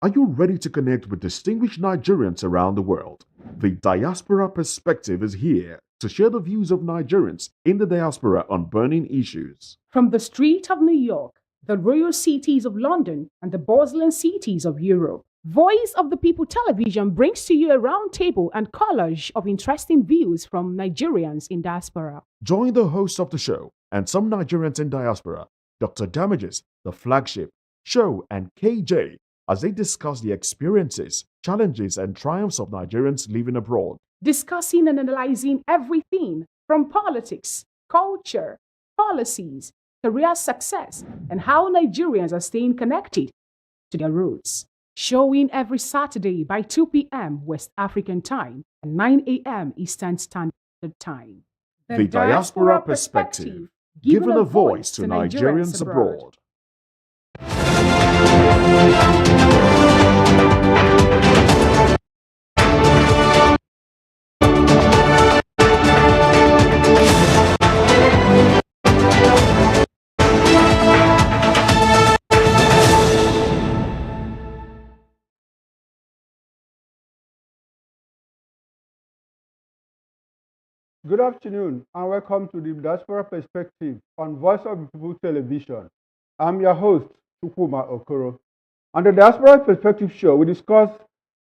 Are you ready to connect with distinguished Nigerians around the world? The Diaspora Perspective is here to share the views of Nigerians in the diaspora on burning issues. From the street of New York, the royal cities of London, and the bustling cities of Europe, Voice of the People Television brings to you a roundtable and collage of interesting views from Nigerians in diaspora. Join the host of the show and some Nigerians in diaspora, Dr. Damages, the flagship, show, and KJ, as they discuss the experiences, challenges, and triumphs of Nigerians living abroad. Discussing and analyzing everything from politics, culture, policies, career success, and how Nigerians are staying connected to their roots. Showing every Saturday by 2 p.m. West African time and 9 a.m. Eastern Standard Time. The Diaspora Perspective, giving a voice to Nigerians abroad. Good afternoon and welcome to the Diaspora Perspective on Voice of the People Television. I'm your host, Chukwuma Okoro. On the Diaspora Perspective show, we discuss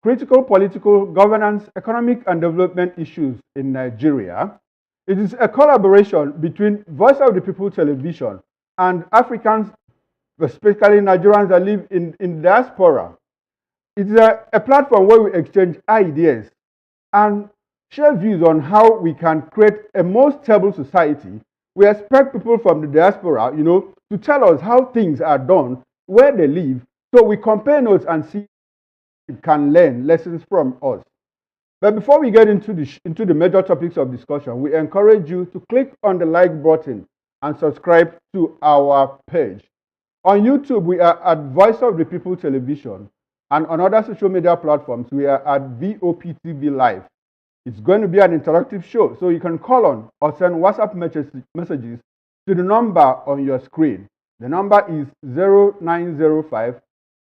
critical political, governance, economic, and development issues in Nigeria. It is a collaboration between Voice of the People Television and Africans, especially Nigerians that live in diaspora. It is a platform where we exchange ideas and share views on how we can create a more stable society. We expect people from the diaspora, to tell us how things are done, where they live, so we compare notes and see if we can learn lessons from us. But before we get into the major topics of discussion, we encourage you to click on the like button and subscribe to our page. On YouTube, we are at Voice of the People Television, and on other social media platforms, we are at VOPTV Live. It's going to be an interactive show, so you can call on or send WhatsApp messages to the number on your screen. The number is 0905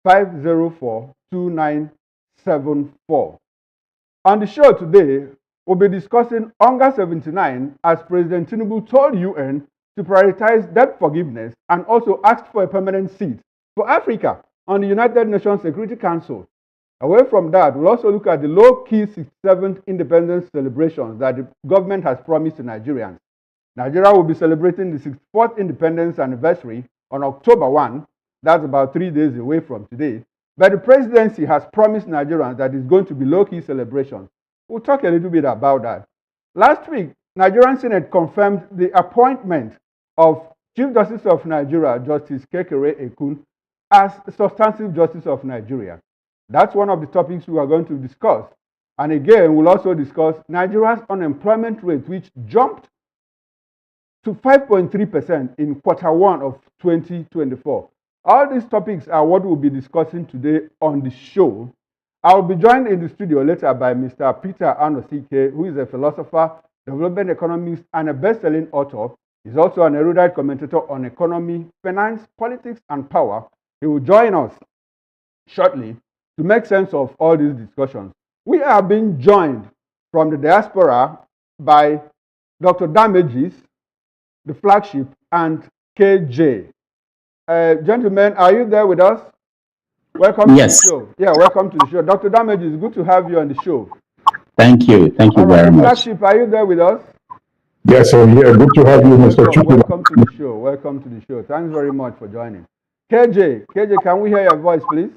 504 2974. On the show today, we'll be discussing Unga 79 as President Tinubu told UN to prioritize debt forgiveness and also asked for a permanent seat for Africa on the United Nations Security Council. Away from that, we'll also look at the low-key 67th independence celebrations that the government has promised to Nigerians. Nigeria will be celebrating the 64th independence anniversary on October 1. That's about 3 days away from today. But the presidency has promised Nigerians that it's going to be low-key celebrations. We'll talk a little bit about that. Last week, Nigerian Senate confirmed the appointment of Chief Justice of Nigeria, Justice Kekere Ekun, as substantive Justice of Nigeria. That's one of the topics we are going to discuss. And again, we'll also discuss Nigeria's unemployment rate, which jumped to 5.3% in quarter one of 2024. All these topics are what we'll be discussing today on the show. I'll be joined in the studio later by Mr. Peter Anosike, who is a philosopher, development economist, and a best-selling author. He's also an erudite commentator on economy, finance, politics, and power. He will join us shortly to make sense of all these discussions. We are being joined from the diaspora by Dr. Damages, the flagship, and KJ. Gentlemen, are you there with us? Welcome to the show. Yeah, welcome to the show. Dr. Damages, good to have you on the show. Thank you. Thank you very much. Flagship, are you there with us? Yes, I'm here. Good to have you, Mr. Chukwuma. Welcome to the show. Welcome to the show. Thanks very much for joining. KJ, can we hear your voice, please?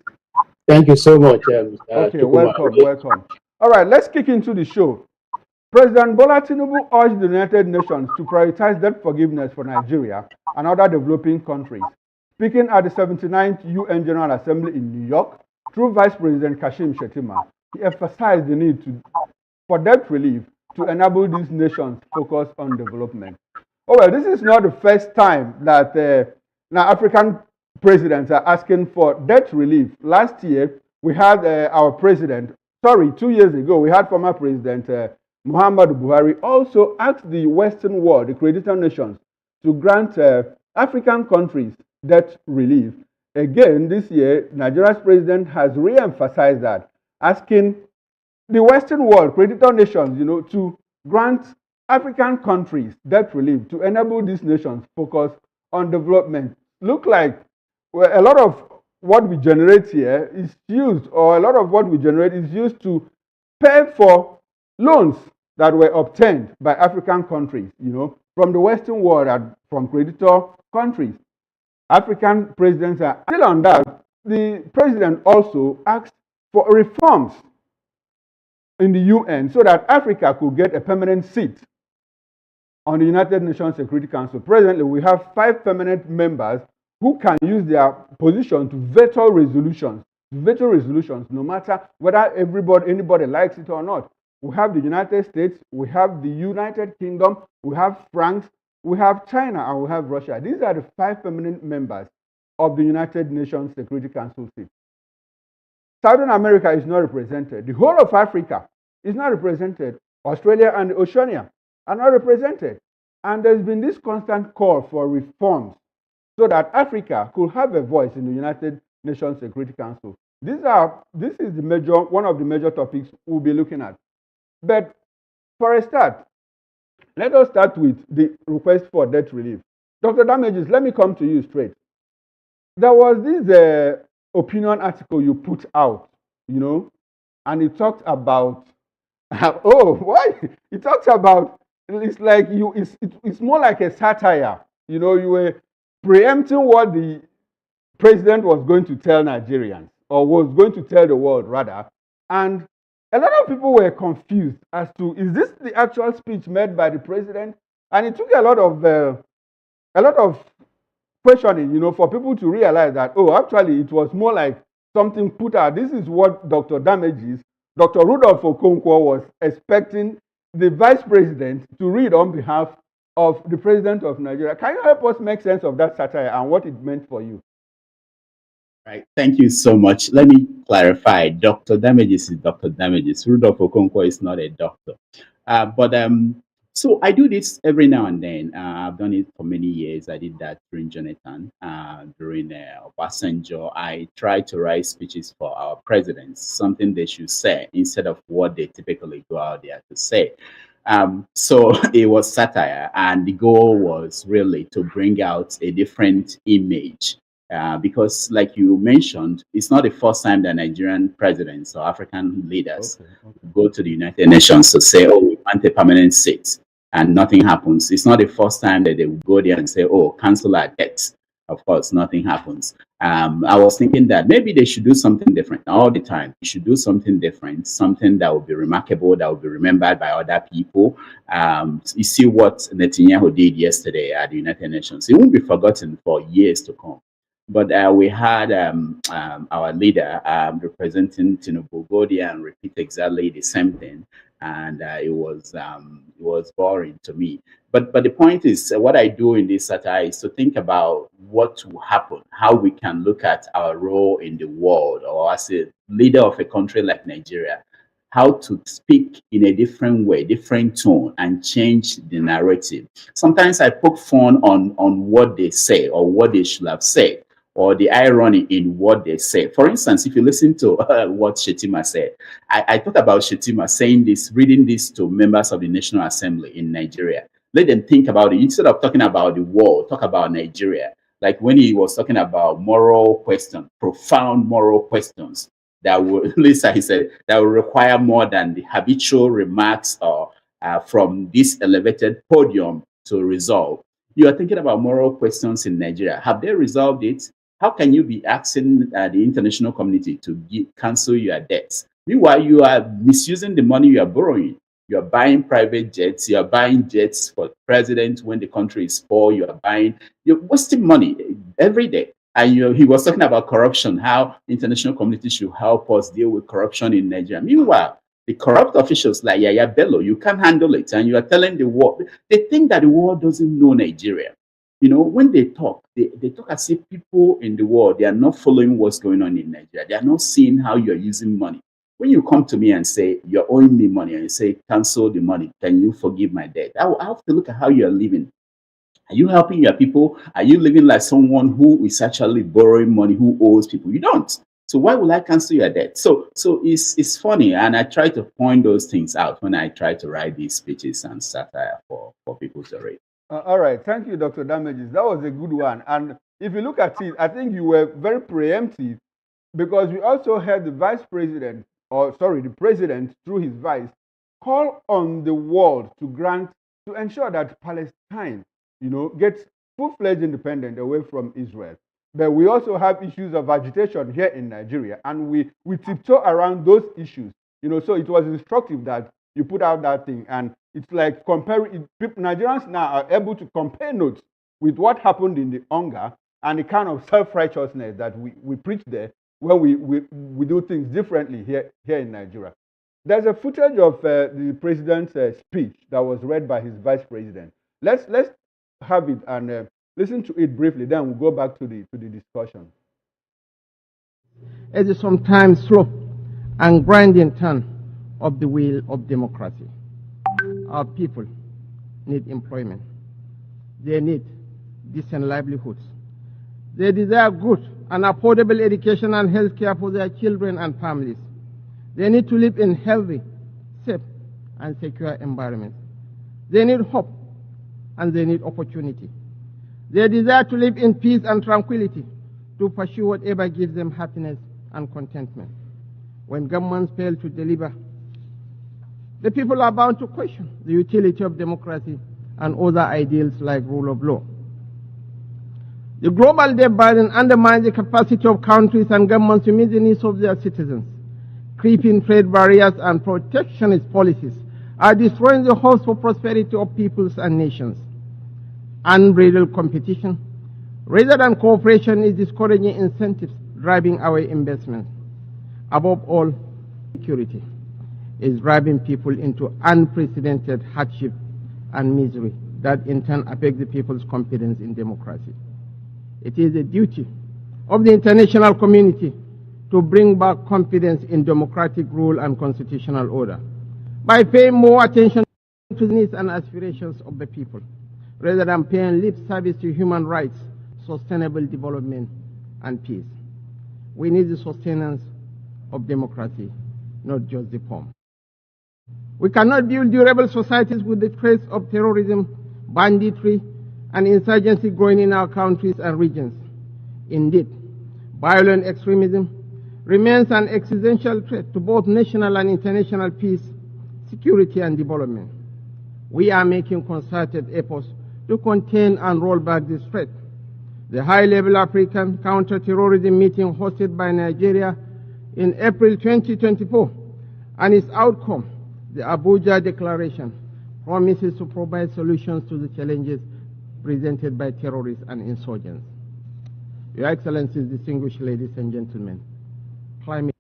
Thank you so much. Okay, welcome. All right, let's kick into the show. President Bola Tinubu urged the United Nations to prioritize debt forgiveness for Nigeria and other developing countries. Speaking at the 79th UN General Assembly in New York, through Vice President Kashim Shettima, he emphasized the need for debt relief to enable these nations focus on development. Oh, well, this is not the first time that African presidents are asking for debt relief. Last year, we had our president, 2 years ago, we had former President Muhammadu Buhari also asked the Western world, the creditor nations, to grant African countries debt relief. again, this year, Nigeria's president has re-emphasized that, asking the Western world, creditor nations, to grant African countries debt relief to enable these nations focus on development. Look like a lot of what we generate here is used, or a lot of what we generate is used to pay for loans that were obtained by African countries, from the Western world and from creditor countries. African presidents are still on that. The president also asked for reforms in the UN so that Africa could get a permanent seat on the United Nations Security Council. Presently, we have 5 permanent members who can use their position to veto resolutions. No matter whether anybody likes it or not. We have the United States, we have the United Kingdom, we have France, we have China, and we have Russia. These are the 5 permanent members of the United Nations Security Council seat. Southern America is not represented. The whole of Africa is not represented. Australia and Oceania are not represented. And there's been this constant call for reforms so that Africa could have a voice in the United Nations Security Council. This is one of the major topics we'll be looking at. But for a start, let us start with the request for debt relief. Dr. Damages, let me come to you straight. There was this opinion article you put out, and it talked about, oh, why? It talks about, it's like it's more like a satire. You were preempting what the president was going to tell Nigerians, or was going to tell the world rather. And a lot of people were confused as to, is this the actual speech made by the president? And it took a lot of questioning, for people to realize that, oh, actually it was more like something put out. This is what Dr. Rudolph Okonkwo was expecting the vice president to read on behalf of the president of Nigeria. Can you help us make sense of that satire and what it meant for you? Right. Thank you so much. Let me clarify. Dr. Damages is Dr. Damages. Rudolph Okonkwo is not a doctor. So I do this every now and then. I've done it for many years. I did that during Jonathan, during Obasanjo. I try to write speeches for our presidents, something they should say instead of what they typically go out there to say. So it was satire, and the goal was really to bring out a different image. Because, like you mentioned, it's not the first time that Nigerian presidents or African leaders go to the United Nations to say, oh, we want a permanent seat, and nothing happens. It's not the first time that they would go there and say, oh, cancel our debts. Of course, nothing happens. I was thinking that maybe they should do something different all the time. They should do something different, something that would be remarkable, that would be remembered by other people. You see what Netanyahu did yesterday at the United Nations. It won't be forgotten for years to come. But we had our leader representing Tinubu go there and repeat exactly the same thing, and it was boring to me. But the point is, what I do in this satire is to think about what will happen, how we can look at our role in the world, or as a leader of a country like Nigeria, how to speak in a different way, different tone, and change the narrative. Sometimes I poke fun on what they say or what they should have said, or the irony in what they say. For instance, if you listen to what Shetima said, I thought about Shetima saying this, reading this to members of the National Assembly in Nigeria. Let them think about it. Instead of talking about the world, talk about Nigeria. Like when he was talking about moral questions, profound moral questions that would, Lisa, he said, that will require more than the habitual remarks or from this elevated podium to resolve. You are thinking about moral questions in Nigeria. Have they resolved it? How can you be asking the international community to cancel your debts? Meanwhile, you are misusing the money you are borrowing. You are buying private jets. You are buying jets for the president when the country is poor. You're wasting money every day. And he was talking about corruption, how international community should help us deal with corruption in Nigeria. Meanwhile, the corrupt officials like Yaya Bello, you can't handle it. And you are telling the world, they think that the world doesn't know Nigeria. When they talk as if people in the world, they are not following what's going on in Nigeria. They are not seeing how you are using money. When you come to me and say, you're owing me money, and you say, cancel the money, can you forgive my debt? I will have to look at how you are living. Are you helping your people? Are you living like someone who is actually borrowing money, who owes people? You don't. So why will I cancel your debt? So it's funny, and I try to point those things out when I try to write these speeches and satire for people to read. All right. Thank you, Dr. Damages. That was a good one. And if you look at it, I think you were very preemptive because we also heard the vice president, or sorry, the president through his vice, call on the world to ensure that Palestine, gets full-fledged independence away from Israel. But we also have issues of agitation here in Nigeria, and we tiptoe around those issues. So it was instructive that you put out that thing, and it's like comparing. Nigerians now are able to compare notes with what happened in the Unga and the kind of self-righteousness that we preach there when we do things differently here in Nigeria. There's a footage of the president's speech that was read by his vice president. Let's have it and listen to it briefly. Then we'll go back to the discussion. It is sometimes slow and grinding turn of the wheel of democracy. Our people need employment. They need decent livelihoods. They desire good and affordable education and health care for their children and families. They need to live in healthy, safe, and secure environments. They need hope and they need opportunity. They desire to live in peace and tranquility, to pursue whatever gives them happiness and contentment. When governments fail to deliver, the people are bound to question the utility of democracy and other ideals like rule of law. The global debt burden undermines the capacity of countries and governments to meet the needs of their citizens. Creeping trade barriers and protectionist policies are destroying the hopes for prosperity of peoples and nations. Unbridled competition, rather than cooperation, is discouraging incentives driving away investment. Above all, security is driving people into unprecedented hardship and misery that in turn affect the people's confidence in democracy. It is the duty of the international community to bring back confidence in democratic rule and constitutional order by paying more attention to the needs and aspirations of the people, rather than paying lip service to human rights, sustainable development, and peace. We need the sustenance of democracy, not just the form. We cannot build durable societies with the threats of terrorism, banditry, and insurgency growing in our countries and regions. Indeed, violent extremism remains an existential threat to both national and international peace, security, and development. We are making concerted efforts to contain and roll back this threat. The high-level African counter-terrorism meeting hosted by Nigeria in April 2024 and its outcome, the Abuja Declaration, promises to provide solutions to the challenges presented by terrorists and insurgents. Your Excellencies, distinguished ladies and gentlemen, climate.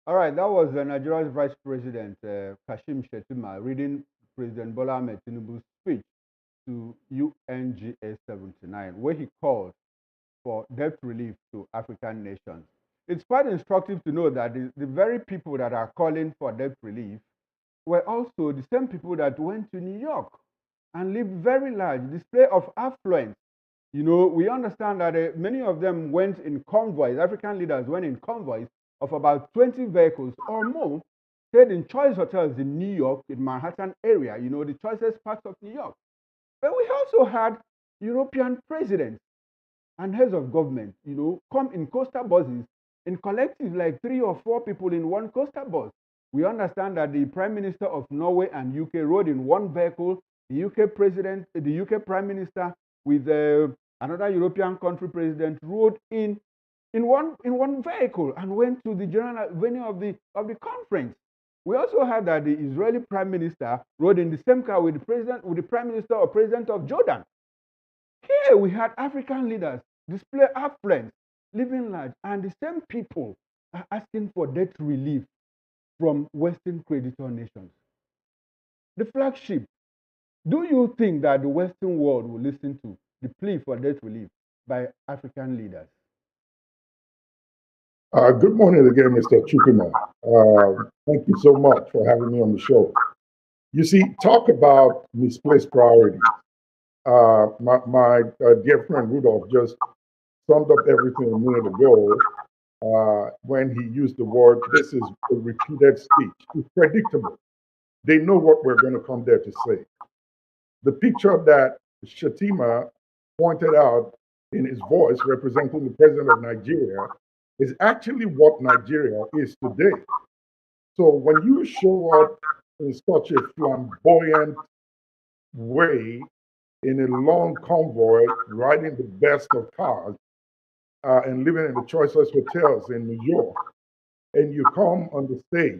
All right, that was Nigeria's Vice President Kashim Shettima reading President Bola Ahmed Tinubu's speech to UNGA 79, where he called for debt relief to African nations. It's quite instructive to know that the very people that are calling for debt relief were also the same people that went to New York and lived very large display of affluence. We understand that many of them went in convoys, African leaders went in convoys of about 20 vehicles or more, stayed in choice hotels in New York, in Manhattan area, the choicest parts of New York. But we also had European presidents and heads of government, come in coaster buses, in collective like 3 or 4 people in one coaster bus. We understand that the Prime Minister of Norway and UK rode in one vehicle, the UK Prime Minister with another European country president rode in one vehicle and went to the general venue of the conference. We also heard that the Israeli Prime Minister rode in the same car with the Prime Minister or President of Jordan. Here we had African leaders display affluence, living large, and the same people are asking for debt relief from Western creditor nations. The flagship, do you think that the Western world will listen to the plea for debt relief by African leaders? Good morning again, Mr. Chukuma. Thank you so much for having me on the show. You see, talk about misplaced priorities. My dear friend Rudolph just summed up everything a minute ago when he used the word, this is a repeated speech. It's predictable. They know what we're going to come there to say. The picture that Shatima pointed out in his voice, representing the president of Nigeria, is actually what Nigeria is today. So when you show up in such a flamboyant way in a long convoy, riding the best of cars, and living in the choicest hotels in New York, and you come on the stage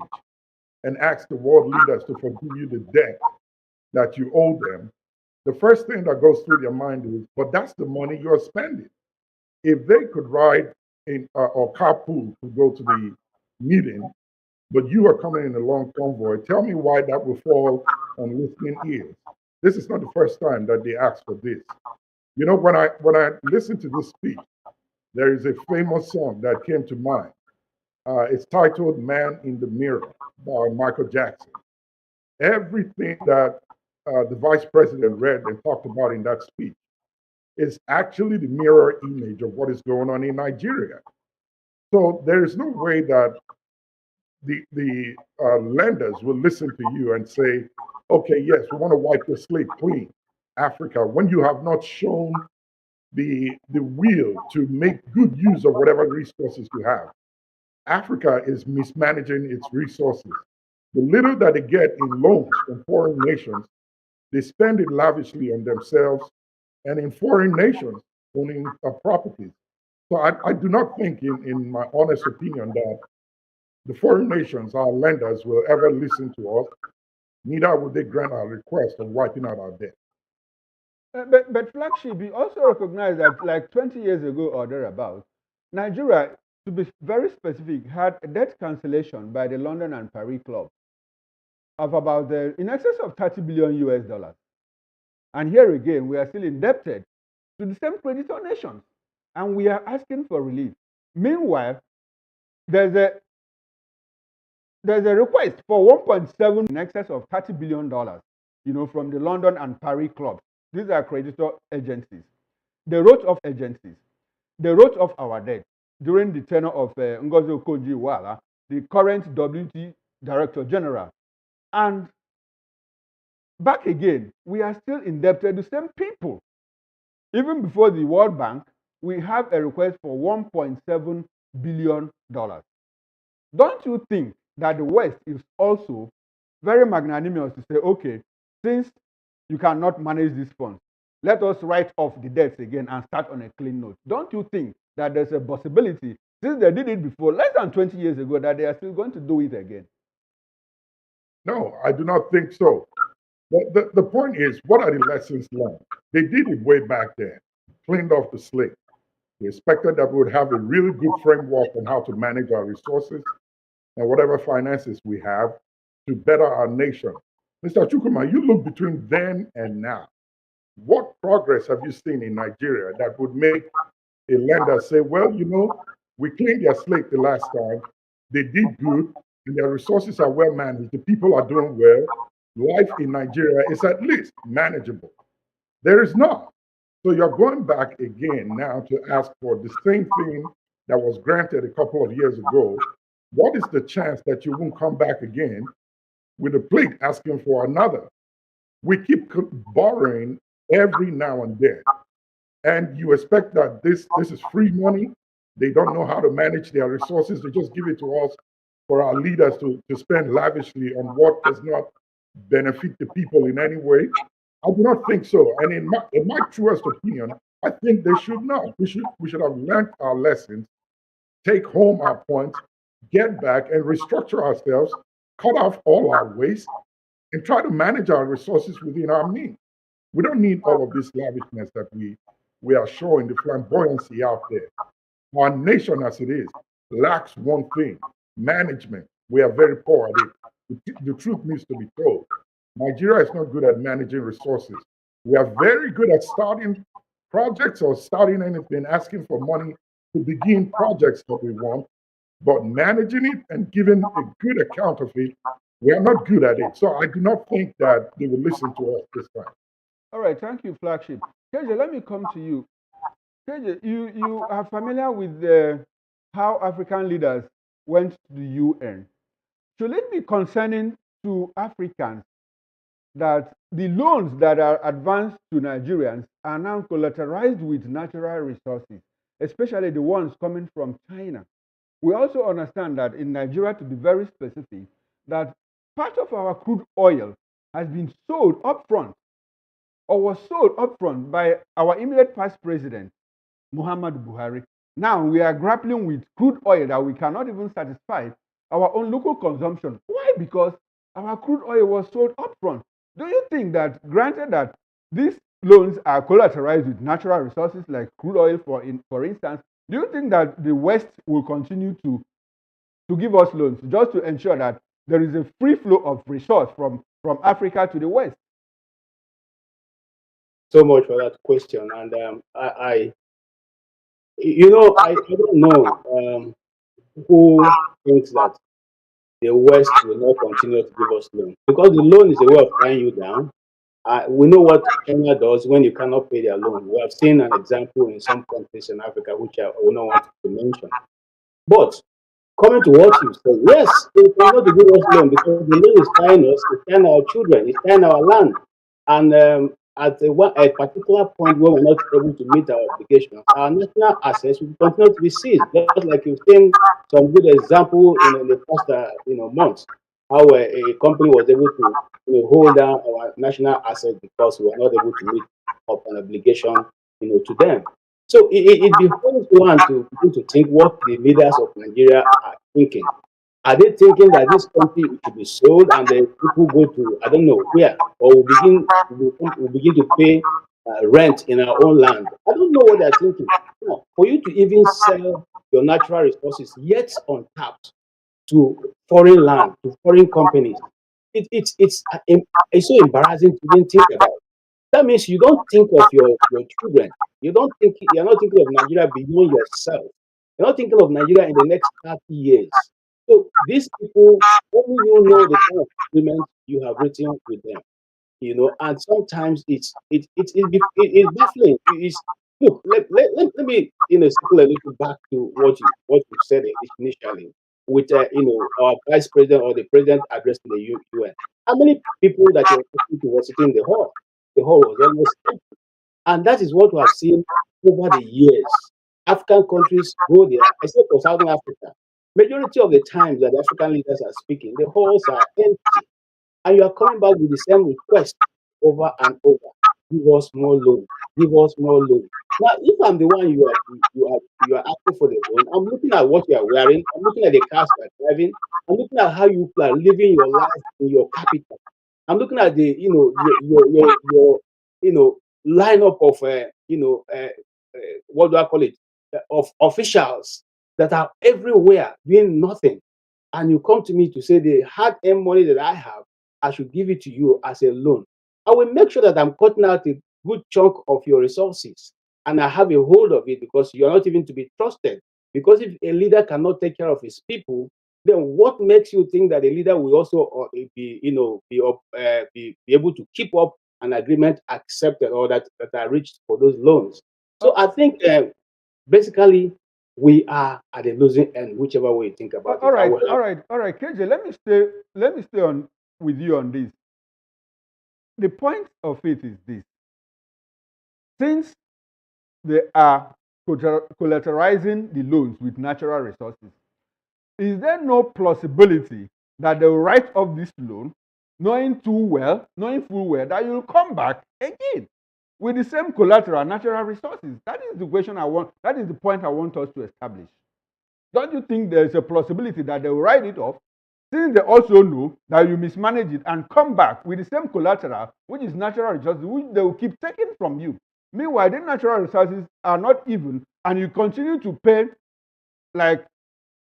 and ask the world leaders to forgive you the debt that you owe them, the first thing that goes through their mind is, but that's the money you're spending. If they could ride in or carpool to go to the meeting, but you are coming in a long convoy, tell me why that will fall on listening ears. This is not the first time that they ask for this. You know, when I listen to this speech, there is a famous song that came to mind. It's titled "Man in the Mirror" by Michael Jackson. Everything that the vice president read and talked about in that speech is actually the mirror image of what is going on in Nigeria. So there is no way that the lenders will listen to you and say, okay, yes, we want to wipe the slate clean, Africa, when you have not shown the will to make good use of whatever resources you have. Africa is mismanaging its resources. The little that they get in loans from foreign nations, they spend it lavishly on themselves and in foreign nations owning properties. So I do not think, in my honest opinion, that the foreign nations, our lenders, will ever listen to us, neither will they grant our request of wiping out our debt. But flagship, we also recognize that like 20 years ago or thereabouts, Nigeria, to be very specific, had a debt cancellation by the London and Paris Club of about in excess of 30 billion US dollars. And here again, we are still indebted to the same creditor nations, and we are asking for relief. Meanwhile, there's a request for 1.7 in excess of $30 billion, from the London and Paris clubs. These are creditor agencies. They wrote off agencies. They wrote off our debt during the tenure of Ngozi Okonjo-Iweala, the current WT Director General. And back again, we are still indebted to the same people. Even before the World Bank, we have a request for $1.7 billion. Don't you think that the West is also very magnanimous to say, okay, since you cannot manage these funds, let us write off the debts again and start on a clean note? Don't you think that there's a possibility, since they did it before, less than 20 years ago, that they are still going to do it again? No, I do not think so. The point is, what are the lessons learned? They did it way back then, cleaned off the slate. They expected that we would have a really good framework on how to manage our resources and whatever finances we have to better our nation. Mr. Chukwuma, you look between then and now. What progress have you seen in Nigeria that would make a lender say, well, we cleaned their slate the last time, they did good, and their resources are well managed, the people are doing well, life in Nigeria is at least manageable? There is not. So you're going back again now to ask for the same thing that was granted a couple of years ago. What is the chance that you won't come back again with a plate asking for another? We keep borrowing every now and then, and you expect that this is free money. They don't know how to manage their resources. They just give it to us for our leaders to spend lavishly on what does not benefit the people in any way. I do not think so. And in my truest opinion, I think they should not. We should have learned our lessons, take home our points, get back and restructure ourselves, cut off all our waste, and try to manage our resources within our means. We don't need all of this lavishness that we are showing, the flamboyancy out there. Our nation, as it is, lacks one thing: management. We are very poor at it. The truth needs to be told. Nigeria is not good at managing resources. We are very good at starting projects or starting anything, asking for money to begin projects that we want, but managing it and giving a good account of it, We are not good at it. So I do not think that they will listen to us this time. All right, thank you, Flagship. KJ, let me come to you. KJ, you are familiar with how African leaders went to the UN. Should it be concerning to Africans that the loans that are advanced to Nigerians are now collateralized with natural resources, especially the ones coming from China? We also understand that in Nigeria, to be very specific, that part of our crude oil has been sold upfront or was sold upfront by our immediate past president, Muhammad Buhari. Now we are grappling with crude oil that we cannot even satisfy our own local consumption. Why? Because our crude oil was sold upfront. Do you think that, granted that these loans are collateralized with natural resources like crude oil, for instance, do you think that the West will continue to give us loans just to ensure that there is a free flow of resource from Africa to the West? So much for that question. And I don't know who thinks that the West will not continue to give us loan, because the loan is a way of tying you down. We know what Kenya does when you cannot pay their loan. We have seen an example in some countries in Africa, which I will not want to mention. But coming to what you said, yes, they cannot give us loan because the loan is tying us, it's tying our children, it's tying our land. And at a particular point where we're not able to meet our obligations, our national assets will continue to be seized. Just like you've seen some good example in the past months, how a company was able to hold down our national assets because we were not able to meet up an obligation to them. So it behoves one to begin to think what the leaders of Nigeria are thinking. Are they thinking that this country should be sold and then people go to, I don't know where, or we begin to pay rent in our own land? I don't know what they're thinking. No, for you to even sell your natural resources yet untapped to foreign land, to foreign companies, it's so embarrassing to even think about. That means you don't think of your children. You're not thinking of Nigeria beyond yourself. You're not thinking of Nigeria in the next 30 years. So these people, only you know the kind of agreement you have written with them. And sometimes it's baffling. Look, let me circle a little back to what you said initially with our vice president or the president addressing the UN. How many people that you were talking to were sitting in the hall? The hall was almost empty. And that is what we have seen over the years. African countries go there, except for Southern Africa. Majority of the times that the African leaders are speaking, the halls are empty. And you are coming back with the same request over and over. Give us more loan. Give us more loan. Now, if I'm the one you are asking for the loan, I'm looking at what you are wearing. I'm looking at the cars you are driving. I'm looking at how you are living your life in your capital. I'm looking at the your lineup of what do I call it, of officials that are everywhere doing nothing, and you come to me to say the hard-earned money that I have, I should give it to you as a loan. I will make sure that I'm cutting out a good chunk of your resources and I have a hold of it, because you're not even to be trusted. Because if a leader cannot take care of his people, then what makes you think that a leader will also be able to keep up an agreement accepted or that are reached for those loans? So I think basically we are at the losing end, whichever way you think about it. All right, KJ. Let me stay on with you on this. The point of it is this: since they are collateralizing the loans with natural resources, is there no possibility that they will write off this loan, knowing full well that you'll come back again with the same collateral, natural resources? That is the question I want. That is the point I want us to establish. Don't you think there's a possibility that they will write it off, since they also know that you mismanage it and come back with the same collateral, which is natural resources, which they will keep taking from you? Meanwhile, the natural resources are not even, and you continue to pay, like,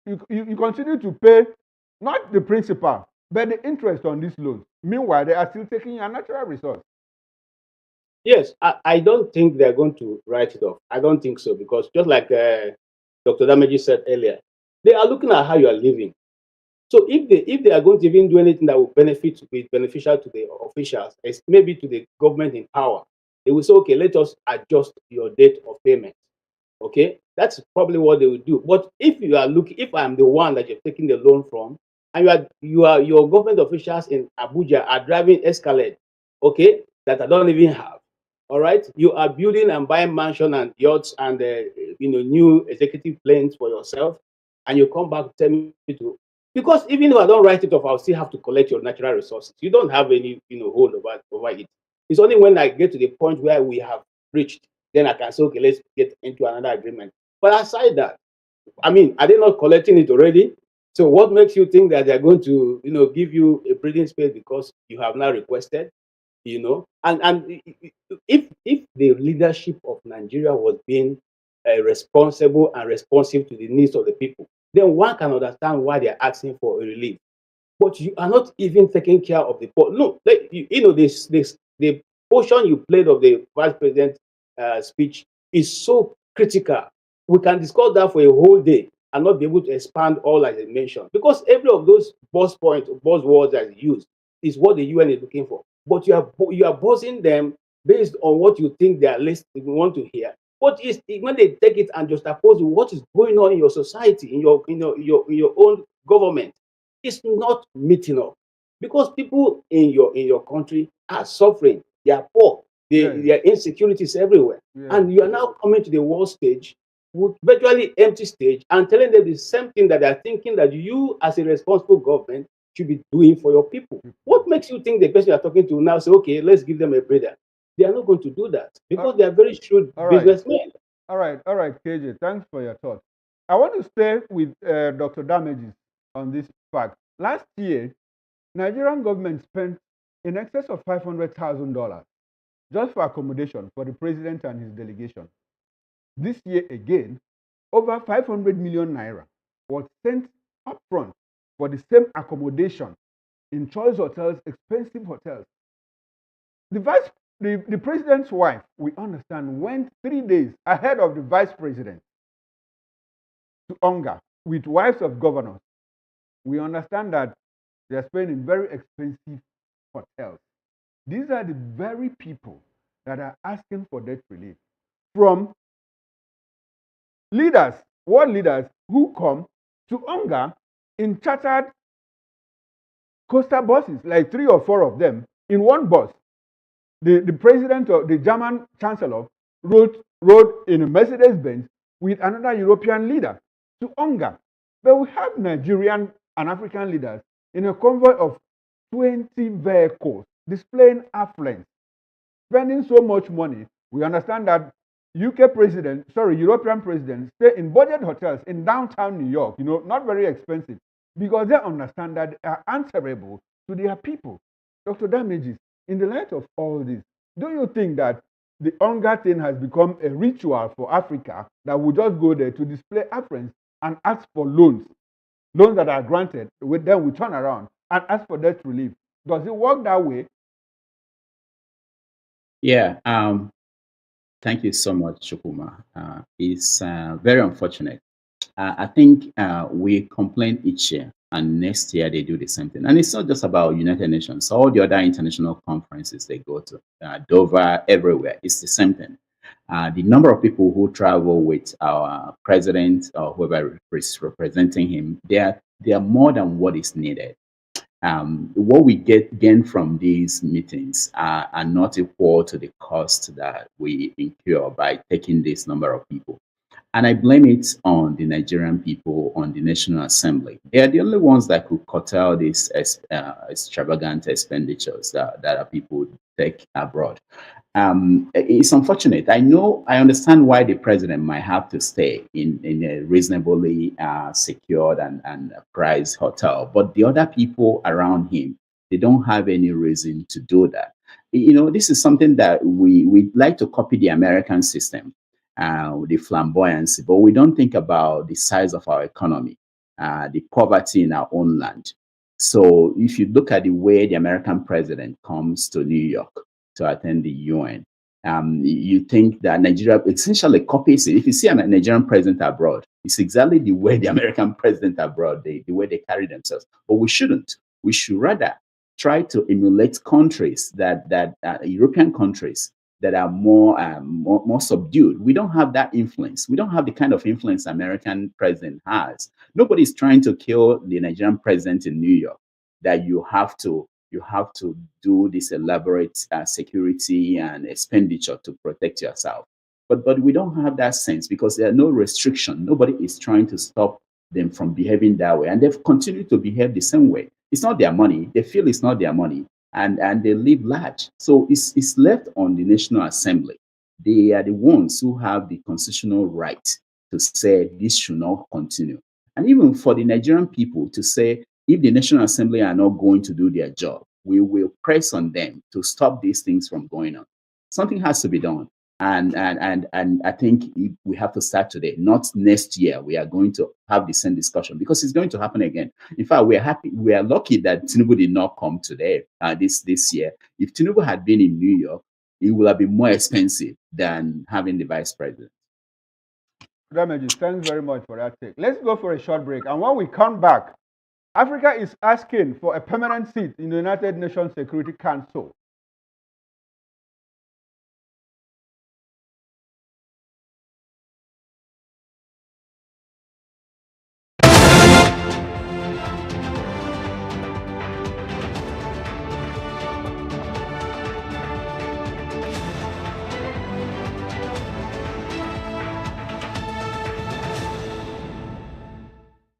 you continue to pay not the principal, but the interest on these loans. Meanwhile, they are still taking your natural resource. Yes, I don't think they're going to write it off. I don't think so, because just like Dr. Damaji said earlier, they are looking at how you are living. So if they are going to even do anything that will be beneficial to the officials, maybe to the government in power, they will say, okay, let us adjust your date of payment. Okay, that's probably what they will do. But if you are looking, if I'm the one that you're taking the loan from, and you are your government officials in Abuja are driving Escalade, okay, that I don't even have. All right, you are building and buying mansion and yachts and new executive planes for yourself, and you come back to tell me to, because even if I don't write it off, I'll still have to collect your natural resources. You don't have any hold over it. It's only when I get to the point where we have reached, then I can say, okay, let's get into another agreement. But aside that, I mean, are they not collecting it already? So what makes you think that they're going to, give you a breathing space because you have now requested? And if the leadership of Nigeria was being responsible and responsive to the needs of the people, then one can understand why they're asking for a relief. But you are not even taking care of the poor. No, this the portion you played of the vice president speech is so critical. We can discuss that for a whole day and not be able to expand all as I mentioned, because every of those buzzwords that is used is what the UN is looking for. But you are buzzing them based on what you think they are want to hear. What is when they take it and just oppose what is going on in your society, in your own government, it's not meeting up, because people in your country are suffering. They are poor. There are insecurities everywhere, and you are now coming to the world stage with virtually empty stage and telling them the same thing that they are thinking that you, as a responsible government, should be doing for your people. What makes you think the person you are talking to now say, okay, let's give them a breather? They are not going to do that because they are very shrewd businessmen. All right, KJ. Thanks for your thoughts. I want to stay with Dr. Damages on this fact. Last year, Nigerian government spent in excess of $500,000 just for accommodation for the president and his delegation. This year again, over 500 million naira was sent upfront for the same accommodation in choice hotels, expensive hotels. The president's wife, we understand, went 3 days ahead of the vice president to Unga with wives of governors. We understand that they are staying in very expensive hotels. These are the very people that are asking for debt relief from leaders, world leaders who come to Unga in chartered coastal buses, like 3 or 4 of them in one bus. The president of the German chancellor rode in a Mercedes Benz with another European leader to Unga. But we have Nigerian and African leaders in a convoy of 20 vehicles displaying affluence, spending so much money. We understand that European presidents stay in budget hotels in downtown New York, not very expensive, because they understand that they are answerable to their people. Dr. Damages, in the light of all this, do you think that the Unga thing has become a ritual for Africa, that we just go there to display affluence and ask for loans that are granted, then we turn around and ask for debt relief? Does it work that way? Yeah. Thank you so much, Chukuma. It's very unfortunate. I think we complain each year, and next year they do the same thing. And it's not just about United Nations. All the other international conferences they go to, Dover, everywhere, it's the same thing. The number of people who travel with our president or whoever is representing him, they are more than what is needed. What we gain from these meetings are not equal to the cost that we incur by taking this number of people. And I blame it on the Nigerian people, on the National Assembly. They are the only ones that could curtail these extravagant expenditures that our people take abroad. It's unfortunate. I understand why the president might have to stay in a reasonably secured and priced hotel, but the other people around him, they don't have any reason to do that. This is something that we like to copy the American system, the flamboyancy, but we don't think about the size of our economy, the poverty in our own land. So if you look at the way the American president comes to New York to attend the UN, You think that Nigeria essentially copies it. If you see a Nigerian president abroad, it's exactly the way the American president abroad, the way they carry themselves. But we shouldn't. We should rather try to emulate countries that European countries that are more subdued. We don't have that influence. We don't have the kind of influence American president has. Nobody's trying to kill the Nigerian president in New York. That you have to do this elaborate security and expenditure to protect yourself. But we don't have that sense because there are no restriction. Nobody is trying to stop them from behaving that way, and they've continued to behave the same way. It's not their money. They feel it's not their money, and they live large. So it's left on the National Assembly. They are the ones who have the constitutional right to say this should not continue, and even for the Nigerian people to say if the National Assembly are not going to do their job, we will press on them to stop these things from going on. Something has to be done. And I think we have to start today, not next year. We are going to have the same discussion because it's going to happen again. In fact, we are lucky that Tinubu did not come today, this year. If Tinubu had been in New York, it would have been more expensive than having the vice president. Damages, thanks very much for that take. Let's go for a short break. And when we come back, Africa is asking for a permanent seat in the United Nations Security Council.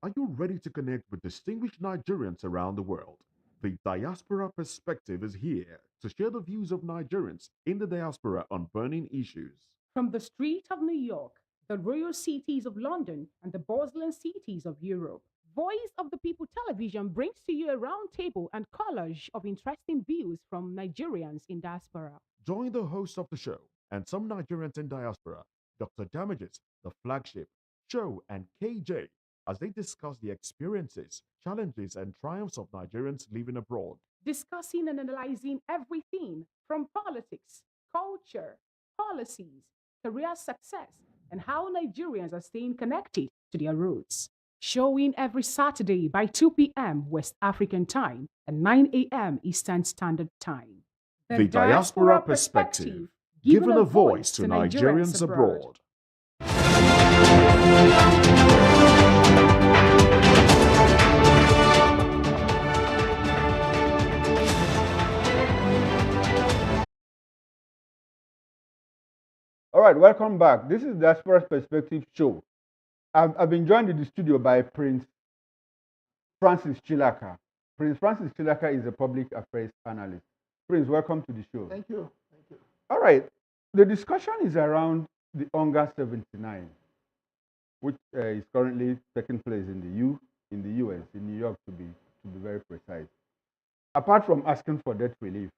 Are you ready to connect with distinguished Nigerians around the world? The Diaspora Perspective is here to share the views of Nigerians in the diaspora on burning issues. From the street of New York, the royal cities of London, and the bustling cities of Europe, Voice of the People Television brings to you a roundtable and collage of interesting views from Nigerians in diaspora. Join the host of the show and some Nigerians in diaspora, Dr. Damages, the flagship, show, and KJ, as they discuss the experiences, challenges, and triumphs of Nigerians living abroad. Discussing and analyzing everything from politics, culture, policies, career success, and how Nigerians are staying connected to their roots. Showing every Saturday by 2 p.m. West African Time and 9 a.m. Eastern Standard Time. The Diaspora Perspective, giving a voice to Nigerians abroad. All right, welcome back. This is Diaspora Perspective Show. I've been joined in the studio by Prince Francis Chilaka. Prince Francis Chilaka is a public affairs analyst. Prince, welcome to the show. Thank you. Thank you. All right, the discussion is around the Unga 79, which is currently taking place in the U.S., in New York to be very precise. Apart from asking for debt relief,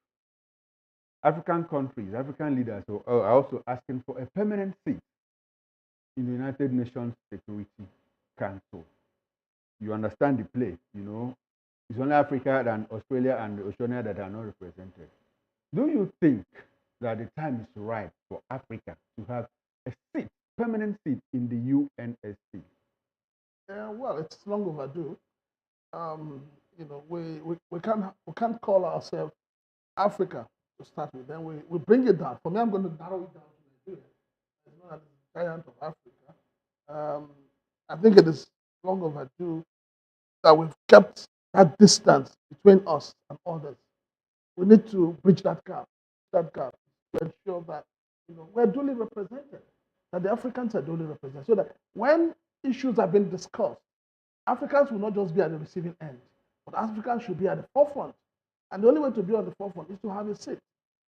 African countries, African leaders are also asking for a permanent seat in the United Nations Security Council. You understand the play, you know. It's only Africa and Australia and Oceania that are not represented. Do you think that the time is right for Africa to have a seat, permanent seat in the UNSC? Well, it's long overdue. We can't call ourselves Africa to start with. Then we bring it down. For me, I'm going to narrow it down to Nigeria. It's not a giant of Africa. I think it is long overdue that we've kept that distance between us and others. We need to bridge that gap to ensure that we're duly represented, that the Africans are duly represented, so that when issues are being discussed, Africans will not just be at the receiving end, but Africans should be at the forefront. And the only way to be on the forefront is to have a seat.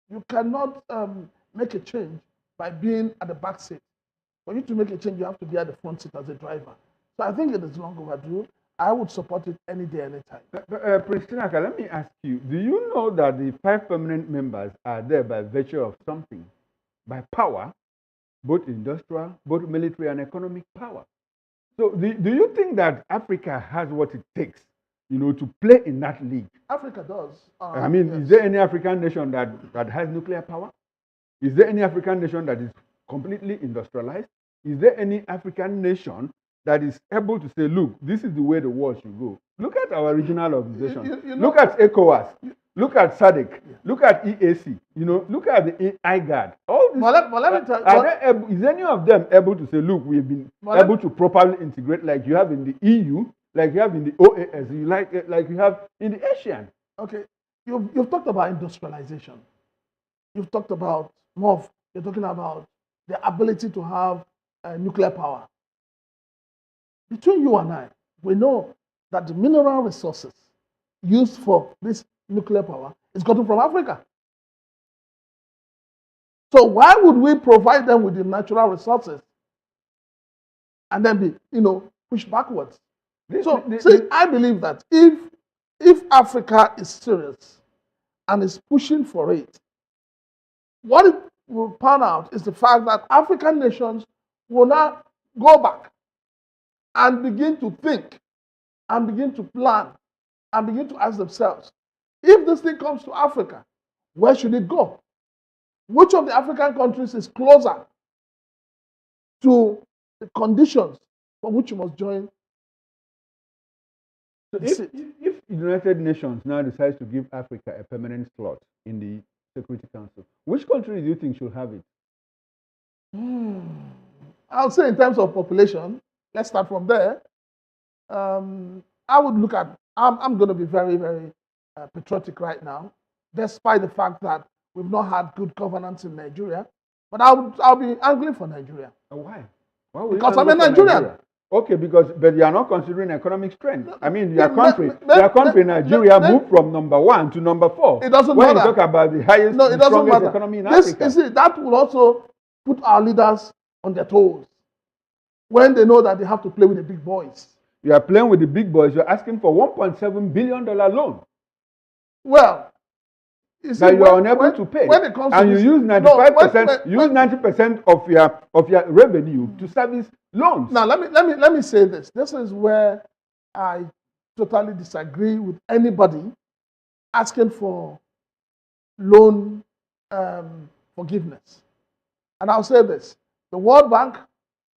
You cannot make a change by being at the back seat. For you to make a change, you have to be at the front seat as a driver. So I think it is long overdue. I would support it any day, anytime. Prince Chinaka, let me ask you, do you know that the 5 permanent members are there by virtue of something? By power, both industrial, both military and economic power. So do you think that Africa has what it takes, to play in that league? Africa does. Yes. Is there any African nation that has nuclear power? Is there any African nation that is completely industrialized? Is there any African nation that is able to say, look, this is the way the world should go? Look at our regional organizations. Look at ECOWAS. Look at SADC. Look at EAC. Look at the IGAD. All these, is any of them able to say, look, we've been able to properly integrate like you have in the EU, like you have in the OAS, like you have in the ASEAN? Okay, you've talked about industrialization. You've talked about you're talking about the ability to have nuclear power. Between you and I, we know that the mineral resources used for this nuclear power is gotten from Africa. So why would we provide them with the natural resources and then be, pushed backwards? I believe that if Africa is serious and is pushing for it, what it will pan out is the fact that African nations will now go back and begin to think and begin to plan and begin to ask themselves, if this thing comes to Africa, where should it go? Which of the African countries is closer to the conditions for which you must join? So if the United Nations now decides to give Africa a permanent slot in the Security Council, which country do you think should have it? I'll say in terms of population, let's start from there. I would look at, I'm going to be very, very patriotic right now, despite the fact that we've not had good governance in Nigeria. But I'll be angry for Nigeria. Why? Because I'm a Nigerian. Okay, but you are not considering economic strength. I mean, your country, Nigeria, moved from number 1 to number 4. It doesn't when matter. You talk about the highest, no, it doesn't strongest matter. economy in Africa. You see, that will also put our leaders on their toes when they know that they have to play with the big boys. You are playing with the big boys. You're asking for $1.7 billion loan. Well, you see, that you are unable to pay, when it comes and to you use 95%, use 90% of your revenue to service loans. Now, let me say this. This is where I totally disagree with anybody asking for loan forgiveness. And I'll say this: the World Bank,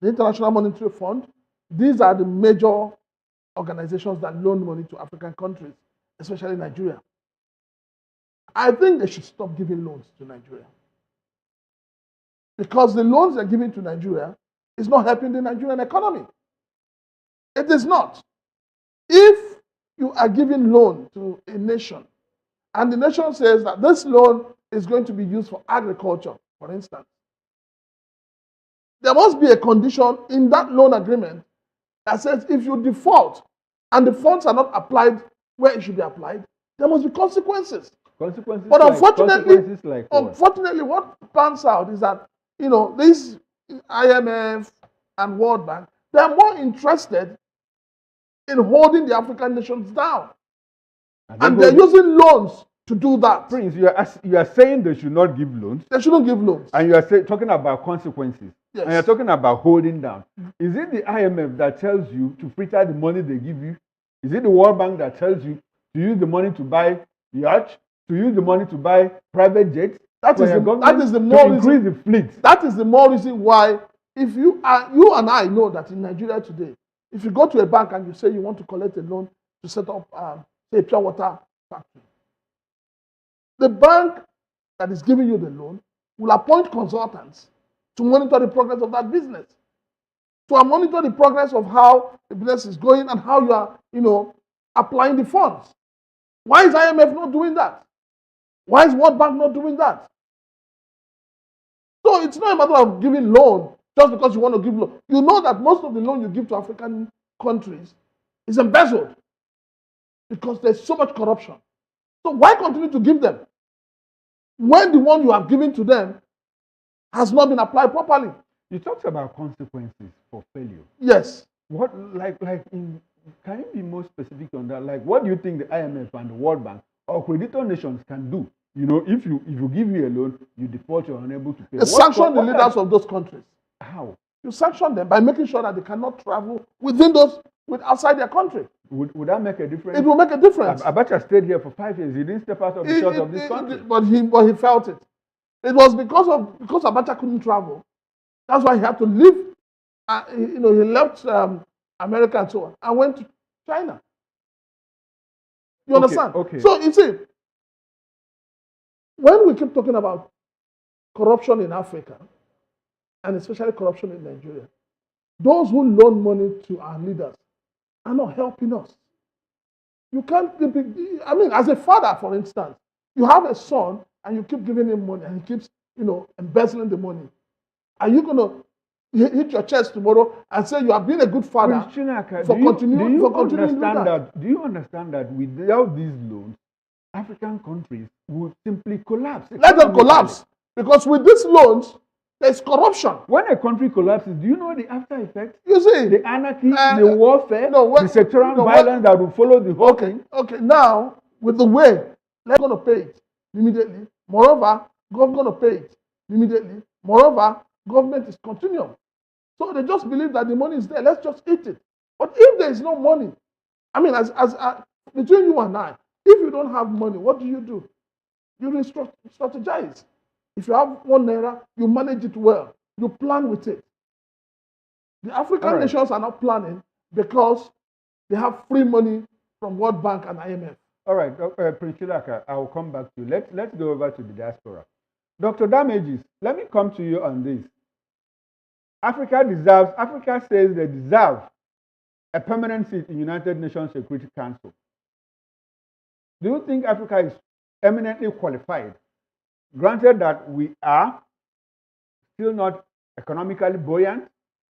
the International Monetary Fund, these are the major organizations that loan money to African countries, especially Nigeria. I think they should stop giving loans to Nigeria. Because the loans they're giving to Nigeria is not helping the Nigerian economy. It is not. If you are giving loan to a nation, and the nation says that this loan is going to be used for agriculture, for instance, there must be a condition in that loan agreement that says if you default and the funds are not applied where it should be applied, there must be consequences. But unfortunately, what pans out is that, this IMF and World Bank, they're more interested in holding the African nations down. And they're using loans to do that. Prince, you are saying they should not give loans. They shouldn't give loans. And you are talking about consequences. Yes. And you're talking about holding down. Is it the IMF that tells you to fritter the money they give you? Is it the World Bank that tells you to use the money to buy yachts, to use the money to buy private jets? That is the more reason, increase the fleet. That is the more reason why, if you and I know that in Nigeria today, if you go to a bank and you say you want to collect a loan to set up, say, a pure water factory, the bank that is giving you the loan will appoint consultants to monitor the progress of that business, to monitor the progress of how the business is going and how you are, applying the funds. Why is IMF not doing that? Why is World Bank not doing that? So it's not a matter of giving loan just because you want to give loan. You know that most of the loan you give to African countries is embezzled because there's so much corruption. So why continue to give them when the one you are giving to them has not been applied properly? You talked about consequences for failure. Yes. Can you be more specific on that? Like, what do you think the IMF and the World Bank or creditor nations can do? If you give you a loan, you default, you're unable to pay. Sanction the leaders of those countries. How? You sanction them by making sure that they cannot travel outside their country. Would that make a difference? It will make a difference. Abacha stayed here for 5 years. He didn't step out of the shores of this country. But he felt it. It was because Abacha couldn't travel. That's why he had to leave. He left America and so on, and went to China. You understand? Okay. So you see, when we keep talking about corruption in Africa, and especially corruption in Nigeria, those who loan money to our leaders are not helping us. You can't, as a father, for instance, you have a son and you keep giving him money and he keeps, embezzling the money. Are you going to hit your chest tomorrow and say you have been a good father Do you understand that without these loans, African countries would simply collapse? Let them collapse. Because with these loans, there's corruption. When a country collapses, do you know the after effects? You see, the anarchy, the warfare, the sectoral violence that will follow the whole thing. Okay, now, with the way, they're going to pay it immediately. Moreover, government going to pay it immediately. Moreover, government is continuum. So they just believe that the money is there. Let's just eat it. But if there is no money, as between you and I, if you don't have money, what do? You strategize. If you have 1 naira, you manage it well. You plan with it. The African nations are not planning because they have free money from World Bank and IMF. All right, Prince Chilaka, I will come back to you. Let's go over to the diaspora. Dr. Damages, let me come to you on this. Africa says they deserve a permanent seat in United Nations Security Council. Do you think Africa is eminently qualified? Granted that we are still not economically buoyant,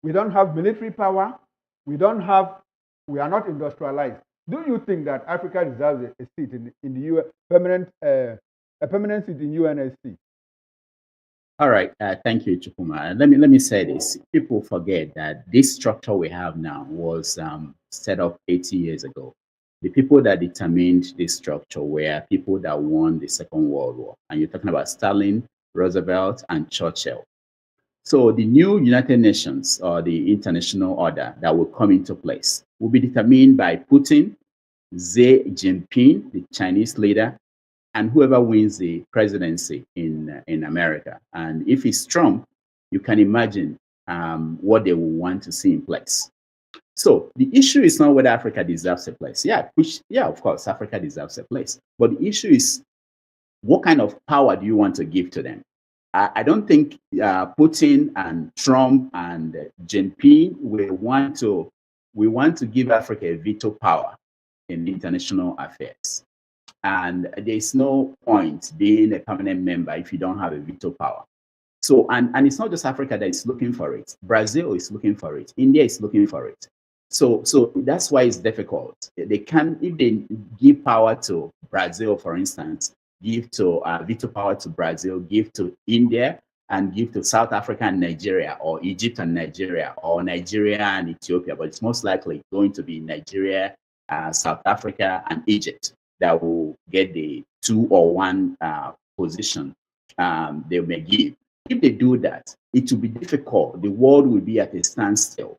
we don't have military power, we are not industrialized. Do you think that Africa deserves a seat in the UN, a permanent seat in UNSC? All right, thank you, Chukuma. Let me say this. People forget that this structure we have now was set up 80 years ago. The people that determined this structure were people that won the Second World War. And you're talking about Stalin, Roosevelt, and Churchill. So the new United Nations, or the international order that will come into place, will be determined by Putin, Xi Jinping, the Chinese leader, and whoever wins the presidency in America. And if it's Trump, you can imagine what they will want to see in place. So the issue is not whether Africa deserves a place. Yeah, of course, Africa deserves a place. But the issue is, what kind of power do you want to give to them? I don't think Putin and Trump and Jinping will want to give Africa a veto power in international affairs. And there's no point being a permanent member if you don't have a veto power. So, and it's not just Africa that is looking for it. Brazil is looking for it. India is looking for it. So that's why it's difficult. They can, if they give power to Brazil, for instance, give to veto power to Brazil, give to India, and give to South Africa and Nigeria, or Egypt and Nigeria, or Nigeria and Ethiopia. But it's most likely going to be Nigeria, South Africa, and Egypt that will get the 2 or 1 position they may give. If they do that, it will be difficult. The world will be at a standstill.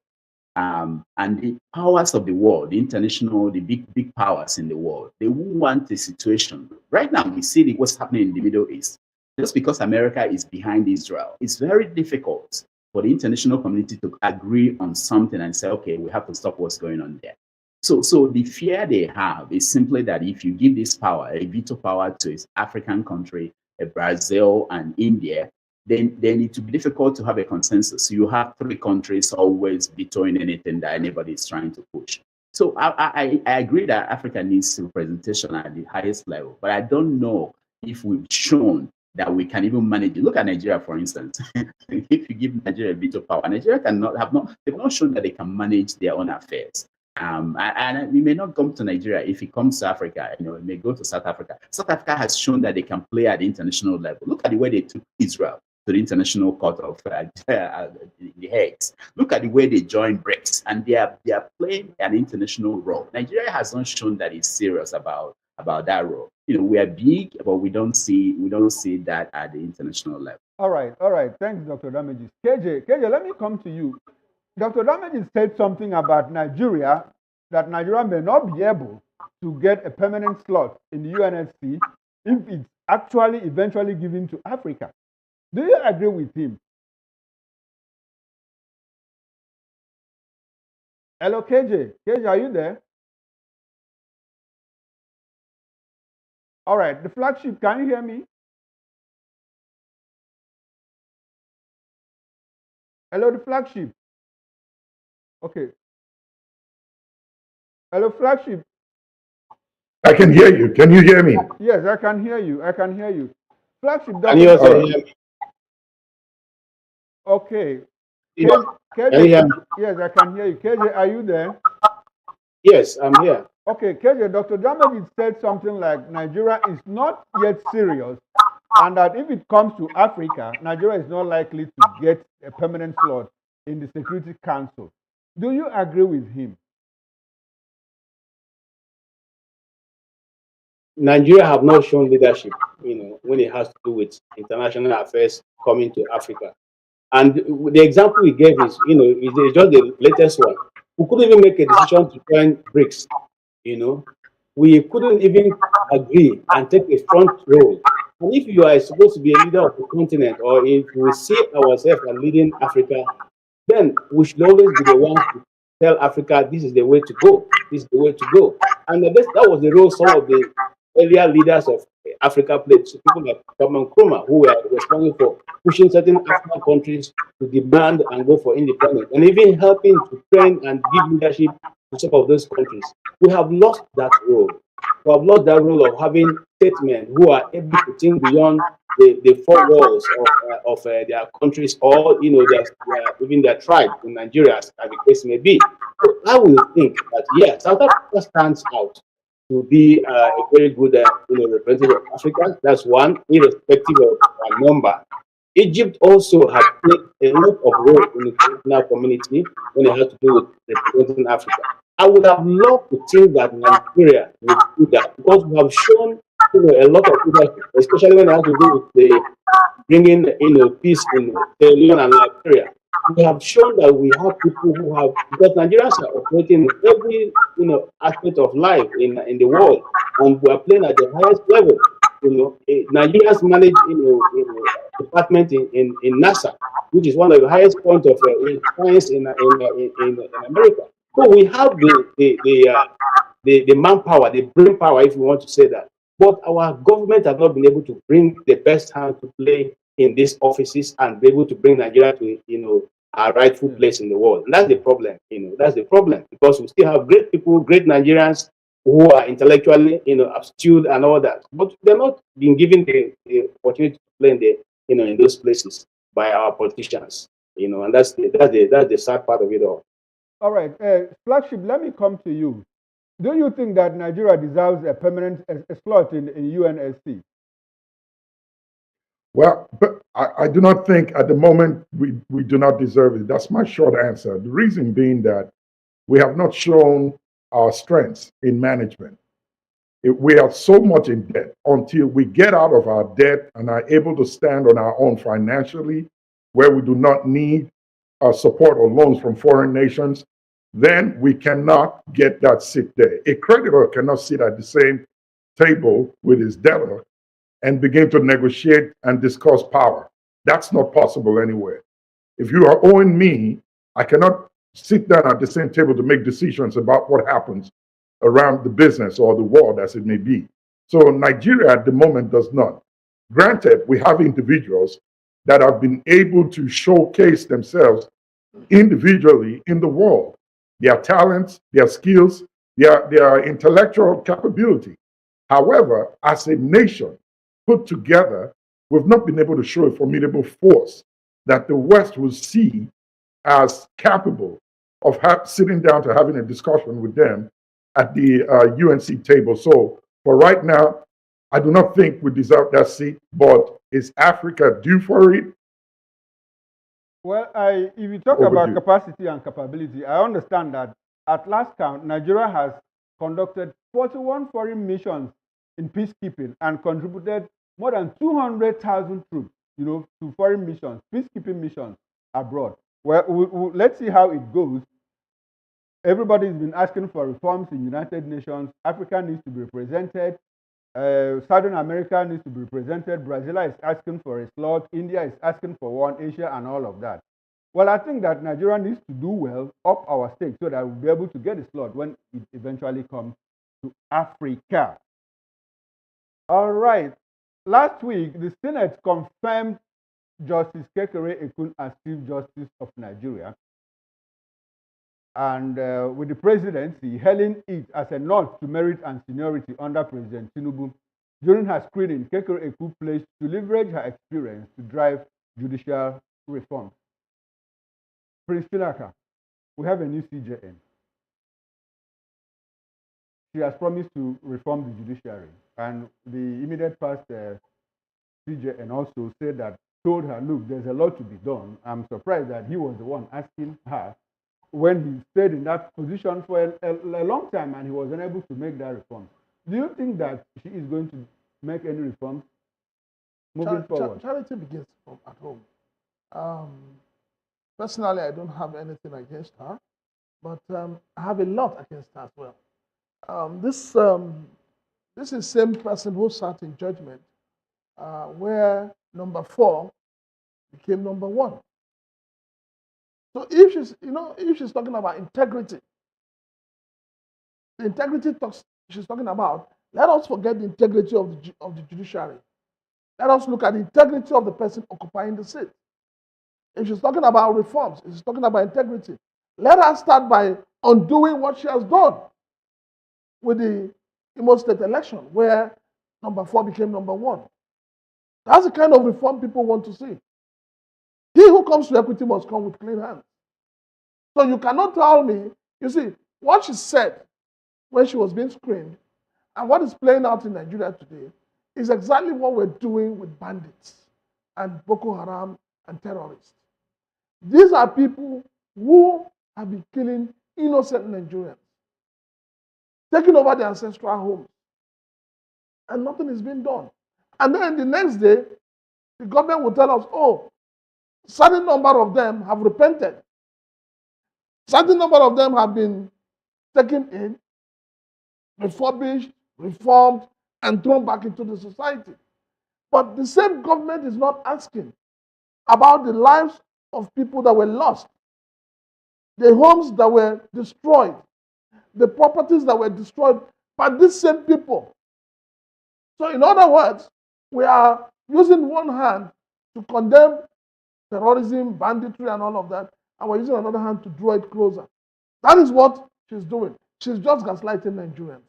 And the powers of the world, the international, the big powers in the world, they won't want a situation. Right now, we see what's happening in the Middle East. Just because America is behind Israel, it's very difficult for the international community to agree on something and say, okay, we have to stop what's going on there. So the fear they have is simply that if you give this power, a veto power to an African country, Brazil and India, then it will be difficult to have a consensus. You have 3 countries always vetoing anything that anybody is trying to push. So I agree that Africa needs representation at the highest level, but I don't know if we've shown that we can even manage it. Look at Nigeria, for instance. If you give Nigeria veto power, Nigeria they've not shown that they can manage their own affairs. And we may not come to Nigeria. If it comes to Africa, it may go to South Africa. South Africa has shown that they can play at the international level. Look at the way they took Israel to the International Court of the Hague. Look at the way they joined BRICS, and they are playing an international role. Nigeria has not shown that it's serious about that role. We are big, but we don't see that at the international level. All right. Thanks, Dr. Damages. KJ, let me come to you. Dr. Damages said something about Nigeria, that Nigeria may not be able to get a permanent slot in the UNSC if it's actually eventually given to Africa. Do you agree with him? Hello, KJ. KJ, are you there? All right, the flagship, can you hear me? Hello, the flagship. Okay. Hello, flagship. I can hear you. Can you hear me? Yes, I can hear you. I can hear you. Flagship, Can you Dr. also All right. hear me? Okay. Can you KJ, hear me? yes, I can hear you. KJ, are you there? Yes, I'm here. Okay, KJ, Dr. Damage said something like Nigeria is not yet serious, and that if it comes to Africa, Nigeria is not likely to get a permanent slot in the Security Council. Do you agree with him? Nigeria have not shown leadership, when it has to do with international affairs coming to Africa. And the example we gave is just the latest one. We couldn't even make a decision to join BRICS. We couldn't even agree and take a front role. And if you are supposed to be a leader of the continent, or if we see ourselves as leading Africa, then we should always be the ones to tell Africa this is the way to go. This is the way to go. And that was the role some of the earlier leaders of Africa played. So people like Kwame Nkrumah, who were responsible for pushing certain African countries to demand and go for independence, and even helping to train and give leadership to some of those countries. We have lost that role. We have lost that role of having statesmen who are able to think beyond the four walls of their countries, or even their tribe in Nigeria, as the case may be. So I will think that yes, South Africa stands out to be a very good representative of Africa. That's one, irrespective of our number. Egypt also had played a lot of role in the international community when it had to do with representing Africa. I would have loved to think that Nigeria would do that, because we have shown a lot of leadership, especially when it has to do with the bringing peace in Sierra Leone and Liberia. We have shown that we have people who have, because Nigerians are operating in every aspect of life in the world, and we are playing at the highest level. Nigerians manage department in NASA, which is one of the highest points of science in America. So we have the manpower, the brain power, if you want to say that. But our government has not been able to bring the best hand to play in these offices and be able to bring Nigeria to our rightful place in the world. And that's the problem. That's the problem, because we still have great people, great Nigerians who are intellectually astute and all that, but they're not being given the opportunity to play in those places by our politicians. And that's the sad part of it all. All right, flagship, let me come to you. Do you think that Nigeria deserves a permanent slot in UNSC? Well, but I do not think at the moment we do not deserve it. That's my short answer. The reason being that we have not shown our strengths in management. We are so much in debt. Until we get out of our debt and are able to stand on our own financially, where we do not need support or loans from foreign nations, then we cannot get that seat there. A creditor cannot sit at the same table with his debtor and begin to negotiate and discuss power. That's not possible anywhere. If you are owing me, I cannot sit down at the same table to make decisions about what happens around the business or the world as it may be. So Nigeria at the moment does not. Granted, we have individuals that have been able to showcase themselves individually in the world, their talents, their skills, their intellectual capability. However, as a nation put together, we've not been able to show a formidable force that the West will see as capable of sitting down to having a discussion with them at the UNC table. So for right now, I do not think we deserve that seat, but is Africa due for it? Well, if you talk about capacity and capability, I understand that at last count, Nigeria has conducted 41 foreign missions in peacekeeping and contributed more than 200,000 troops, to foreign missions, peacekeeping missions abroad. Well, let's see how it goes. Everybody's been asking for reforms in United Nations. Africa needs to be represented. Southern America needs to be represented. Brazil is asking for a slot. India is asking for one. Asia and all of that. Well, I think that Nigeria needs to do well, up our stake, so that we'll be able to get a slot when it eventually comes to Africa. All right. Last week, the Senate confirmed Justice Kekere Ekun as Chief Justice of Nigeria. And with the presidency hailing it as a nod to merit and seniority under President Tinubu, during her screening, Kekere Ekun pledged to leverage her experience to drive judicial reform. Prince Chilaka, we have a new CJN. She has promised to reform the judiciary, and the immediate past CJN also said that, told her, look, there's a lot to be done. I'm surprised that he was the one asking her when he stayed in that position for a long time and he was unable to make that reform. Do you think that she is going to make any reforms moving forward? Charity begins from at home. Personally, I don't have anything against her, but I have a lot against her as well. This is the same person who sat in judgment where number 4 became number 1. So if she's talking about integrity, the integrity she's talking about, let us forget the integrity of the judiciary. Let us look at the integrity of the person occupying the seat. If she's talking about reforms, if she's talking about integrity, let us start by undoing what she has done with the Imo State election, where number 4 became number 1. That's the kind of reform people want to see. He who comes to equity must come with clean hands. So you cannot tell me, you see, what she said when she was being screened and what is playing out in Nigeria today is exactly what we're doing with bandits and Boko Haram and terrorists. These are people who have been killing innocent Nigerians, taking over their ancestral homes, and nothing is being done. And then the next day, the government will tell us, oh, certain number of them have repented. Certain number of them have been taken in, refurbished, reformed, and thrown back into the society. But the same government is not asking about the lives of people that were lost, the homes that were destroyed, the properties that were destroyed by these same people. So in other words, we are using one hand to condemn terrorism, banditry, and all of that, and we're using another hand to draw it closer. That is what she's doing. She's just gaslighting Nigerians.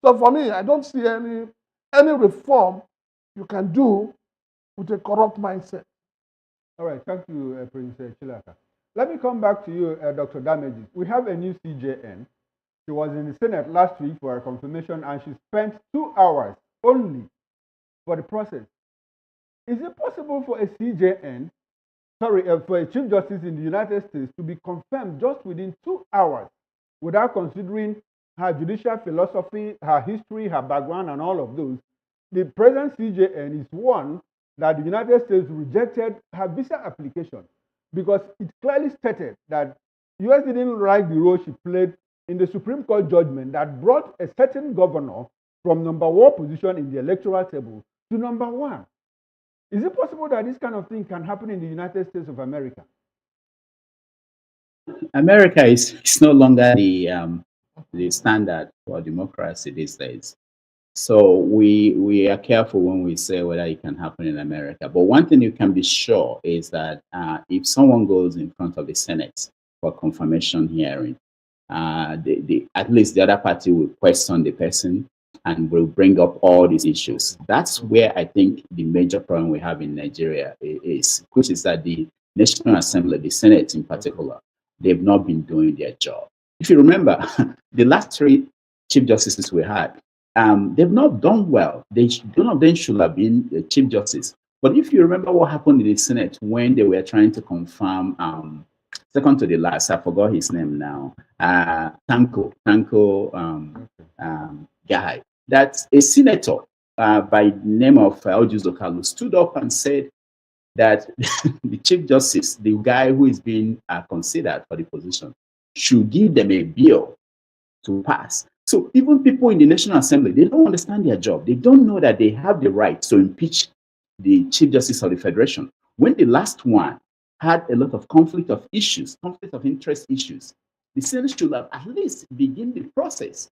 So for me, I don't see any reform you can do with a corrupt mindset. All right, thank you, Prince Chilaka. Let me come back to you, Dr. Damages. We have a new CJN. She was in the Senate last week for a confirmation, and she spent 2 hours only for the process. Is it possible for a CJN, for a Chief Justice in the United States to be confirmed just within 2 hours without considering her judicial philosophy, her history, her background, and all of those? The present CJN is one that the United States rejected her visa application because it clearly stated that U.S. didn't like the role she played in the Supreme Court judgment that brought a certain governor from number 1 position in the electoral table to number 1. Is it possible that this kind of thing can happen in the United States of America? America is no longer the standard for democracy these days. So we are careful when we say whether it can happen in America. But one thing you can be sure is that if someone goes in front of the Senate for confirmation hearing, at least the other party will question the person and will bring up all these issues. That's where I think the major problem we have in Nigeria is, which is that the National Assembly, the Senate in particular, they've not been doing their job. If you remember, the last 3 Chief Justices we had, they've not done well. None of them should have been the Chief Justice. But if you remember what happened in the Senate when they were trying to confirm, second to the last, I forgot his name now, Tanko guy, that a senator by the name of Ojus Okalu stood up and said that the Chief Justice, the guy who is being considered for the position, should give them a bill to pass. So even people in the National Assembly, they don't understand their job. They don't know that they have the right to impeach the Chief Justice of the Federation. When the last one had a lot of conflict of issues, conflict of interest issues, the Senate should have at least begin the process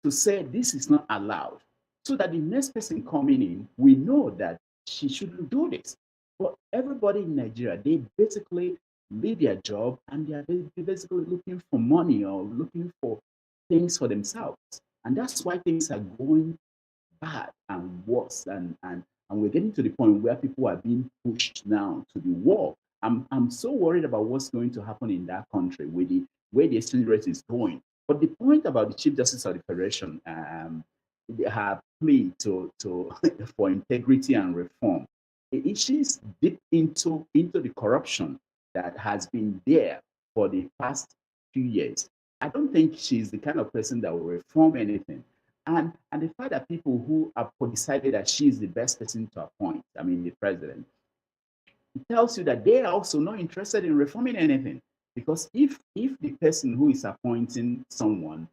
to say this is not allowed, so that the next person coming in, we know that she shouldn't do this. But everybody in Nigeria, they basically leave their job and they are basically looking for money or looking for things for themselves. And that's why things are going bad and worse. And we're getting to the point where people are being pushed now to the wall. I'm so worried about what's going to happen in that country with the way the exchange rate is going. But the point about the Chief Justice of the Federation, her plea to for integrity and reform, she's deep into the corruption that has been there for the past few years. I don't think she's the kind of person that will reform anything. And the fact that people who have decided that she is the best person to appoint, I mean the president, it tells you that they are also not interested in reforming anything. Because if the person who is appointing someone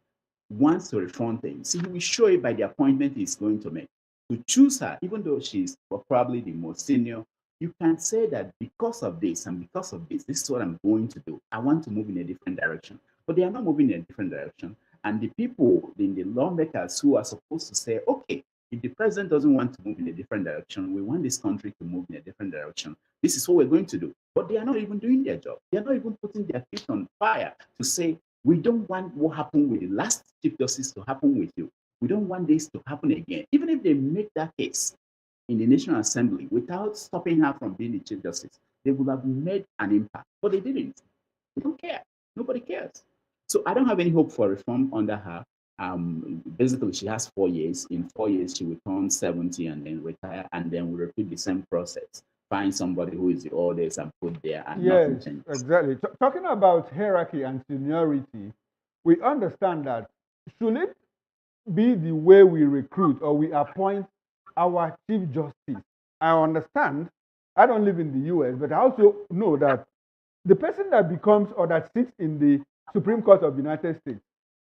wants to reform things, he will show it by the appointment he's going to make. To choose her, even though she's probably the most senior, you can say that because of this and because of this is what I'm going to do. I want to move in a different direction. But they are not moving in a different direction. And the people, the lawmakers who are supposed to say, okay, if the president doesn't want to move in a different direction, we want this country to move in a different direction. This is what we're going to do. But they are not even doing their job. They are not even putting their feet on fire to say, we don't want what happened with the last Chief Justice to happen with you. We don't want this to happen again. Even if they make that case in the National Assembly without stopping her from being the Chief Justice, they would have made an impact. But they didn't. They don't care. Nobody cares. So I don't have any hope for reform under her. Basically, she has 4 years. In 4 years, she will turn 70 and then retire, and then we repeat the same process. Find somebody who is the oldest and put there, and Yes, nothing changes. exactly. Talking about hierarchy and seniority, we understand that should it be the way we recruit or we appoint our Chief Justice? I understand. I don't live in the US, but I also know that the person that becomes or that sits in the Supreme Court of the United States,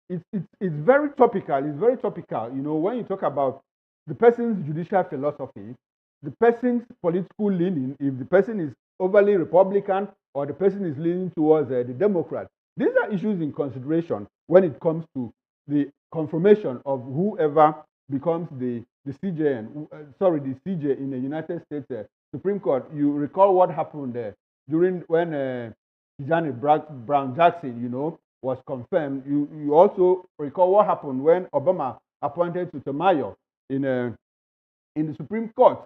it's very topical. It's very topical. You know, when you talk about the person's judicial philosophy, the person's political leaning, if the person is overly Republican or the person is leaning towards the Democrat, these are issues in consideration when it comes to the confirmation of whoever becomes the CJN, the CJ in the United States Supreme Court. You recall what happened there during when Janet Brown Jackson, you know, was confirmed. You also recall what happened when Obama appointed Sotomayor in the Supreme Court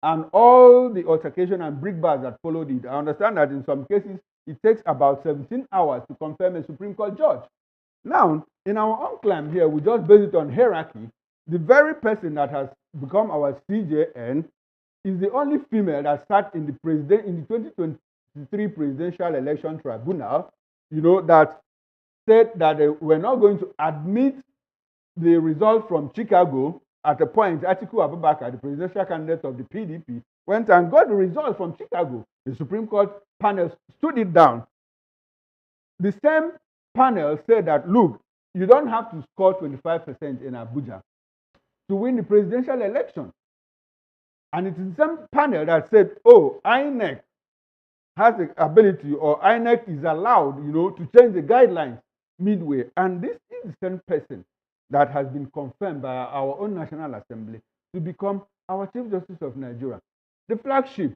and all the altercation and brickbats that followed it. I understand that in some cases it takes about 17 hours to confirm a Supreme Court judge. Now, in our own claim here, we just base it on hierarchy. The very person that has become our CJN is the only female that sat in the 2023 presidential election tribunal, you know, that said that they were not going to admit the result from Chicago. At a point, Atiku Abubakar, the presidential candidate of the PDP, went and got the result from Chicago. The Supreme Court panel stood it down. The same panel said that, look, you don't have to score 25% in Abuja to win the presidential election. And it is the same panel that said, oh, INEC has the ability, or INEC is allowed, you know, to change the guidelines midway. And this is the same person that has been confirmed by our own National Assembly to become our Chief Justice of Nigeria. The flagship.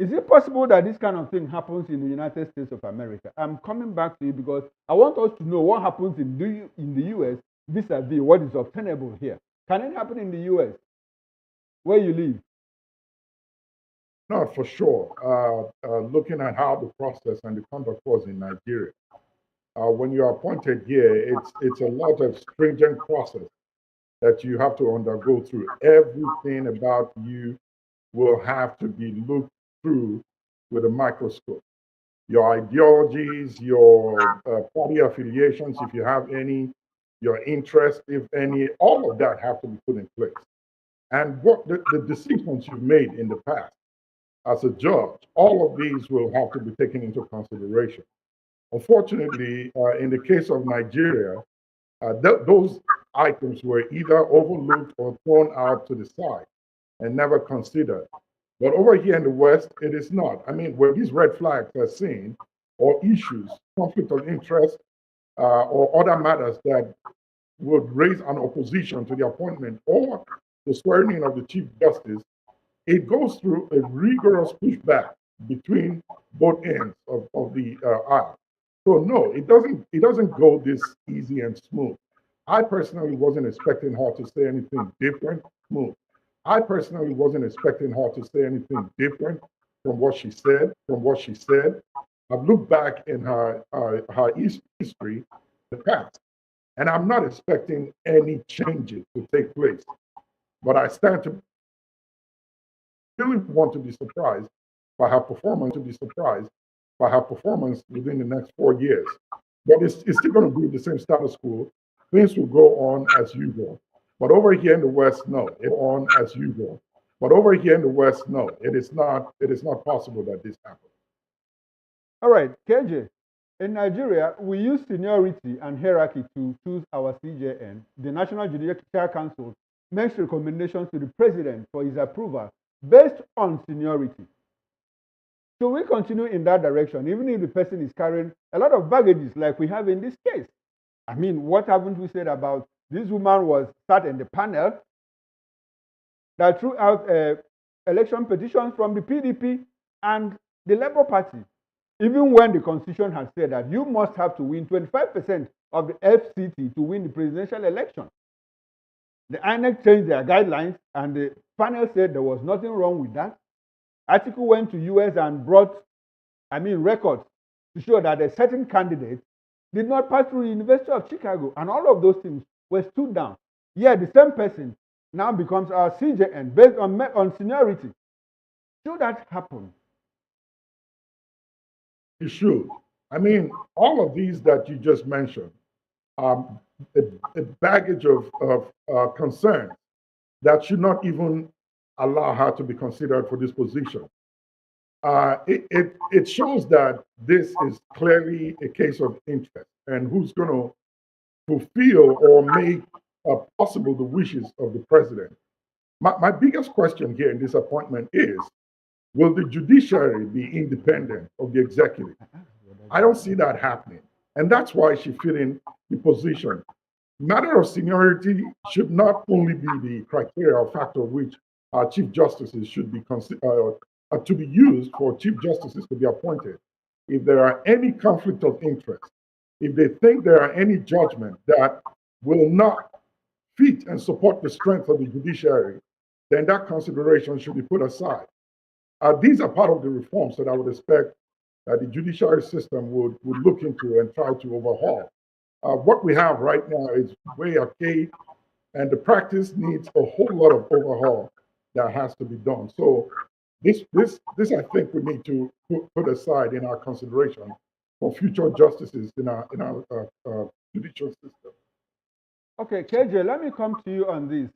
Is it possible that this kind of thing happens in the United States of America? I'm coming back to you because I want us to know what happens in the US vis-a-vis what is obtainable here. Can it happen in the US, where you live? Not for sure. Looking at how the process and the conduct was in Nigeria, when you're appointed here, it's a lot of stringent process that you have to undergo through. Everything about you will have to be looked through with a microscope. Your ideologies, your party affiliations, if you have any, your interests, if any, all of that have to be put in place. And what the decisions you've made in the past as a judge, all of these will have to be taken into consideration. Unfortunately, in the case of Nigeria, those items were either overlooked or thrown out to the side and never considered. But over here in the West, it is not. I mean, when these red flags are seen, or issues, conflict of interest, or other matters that would raise an opposition to the appointment or the swearing in of the Chief Justice, it goes through a rigorous pushback between both ends of the aisle. So no, it doesn't go this easy and smooth. I personally wasn't expecting her to say anything different. Smooth. I personally wasn't expecting her to say anything different from what she said. I've looked back in her history, the past, and I'm not expecting any changes to take place. But I stand to really want to be surprised by her performance within the next 4 years. But it's still going to be the same status quo. Things will go on as usual. But over here in the West, no, on as usual. But over here in the West, no, it is not possible that this happens. All right, KJ. In Nigeria, we use seniority and hierarchy to choose our CJN. The National Judicial Council makes recommendations to the president for his approval based on seniority. So we continue in that direction, even if the person is carrying a lot of baggages like we have in this case. I mean, what haven't we said about this woman was sat in the panel that threw out election petitions from the PDP and the Labour Party, even when the Constitution has said that you must have to win 25% of the FCT to win the presidential election. The INEC changed their guidelines, and the panel said there was nothing wrong with that. Article went to US and brought, records to show that a certain candidate did not pass through the University of Chicago, and all of those things were stood down. Yet the same person now becomes our CJN based on seniority. Should that happen? It should. I mean, all of these that you just mentioned, a baggage of concern that should not even allow her to be considered for this position. It shows that this is clearly a case of interest and who's going to fulfill or make possible the wishes of the president. My biggest question here in this appointment is, will the judiciary be independent of the executive? I don't see that happening. And that's why she fit in the position. Matter of seniority should not only be the criteria or factor which chief justices should be to be used for chief justices to be appointed. If there are any conflict of interest, if they think there are any judgment that will not fit and support the strength of the judiciary, then that consideration should be put aside. These are part of the reforms that I would expect that the judiciary system would look into and try to overhaul. What we have right now is way archaic, and the practice needs a whole lot of overhaul that has to be done. So this I think we need to put aside in our consideration for future justices in our judicial system. Okay, KJ, let me come to you on this.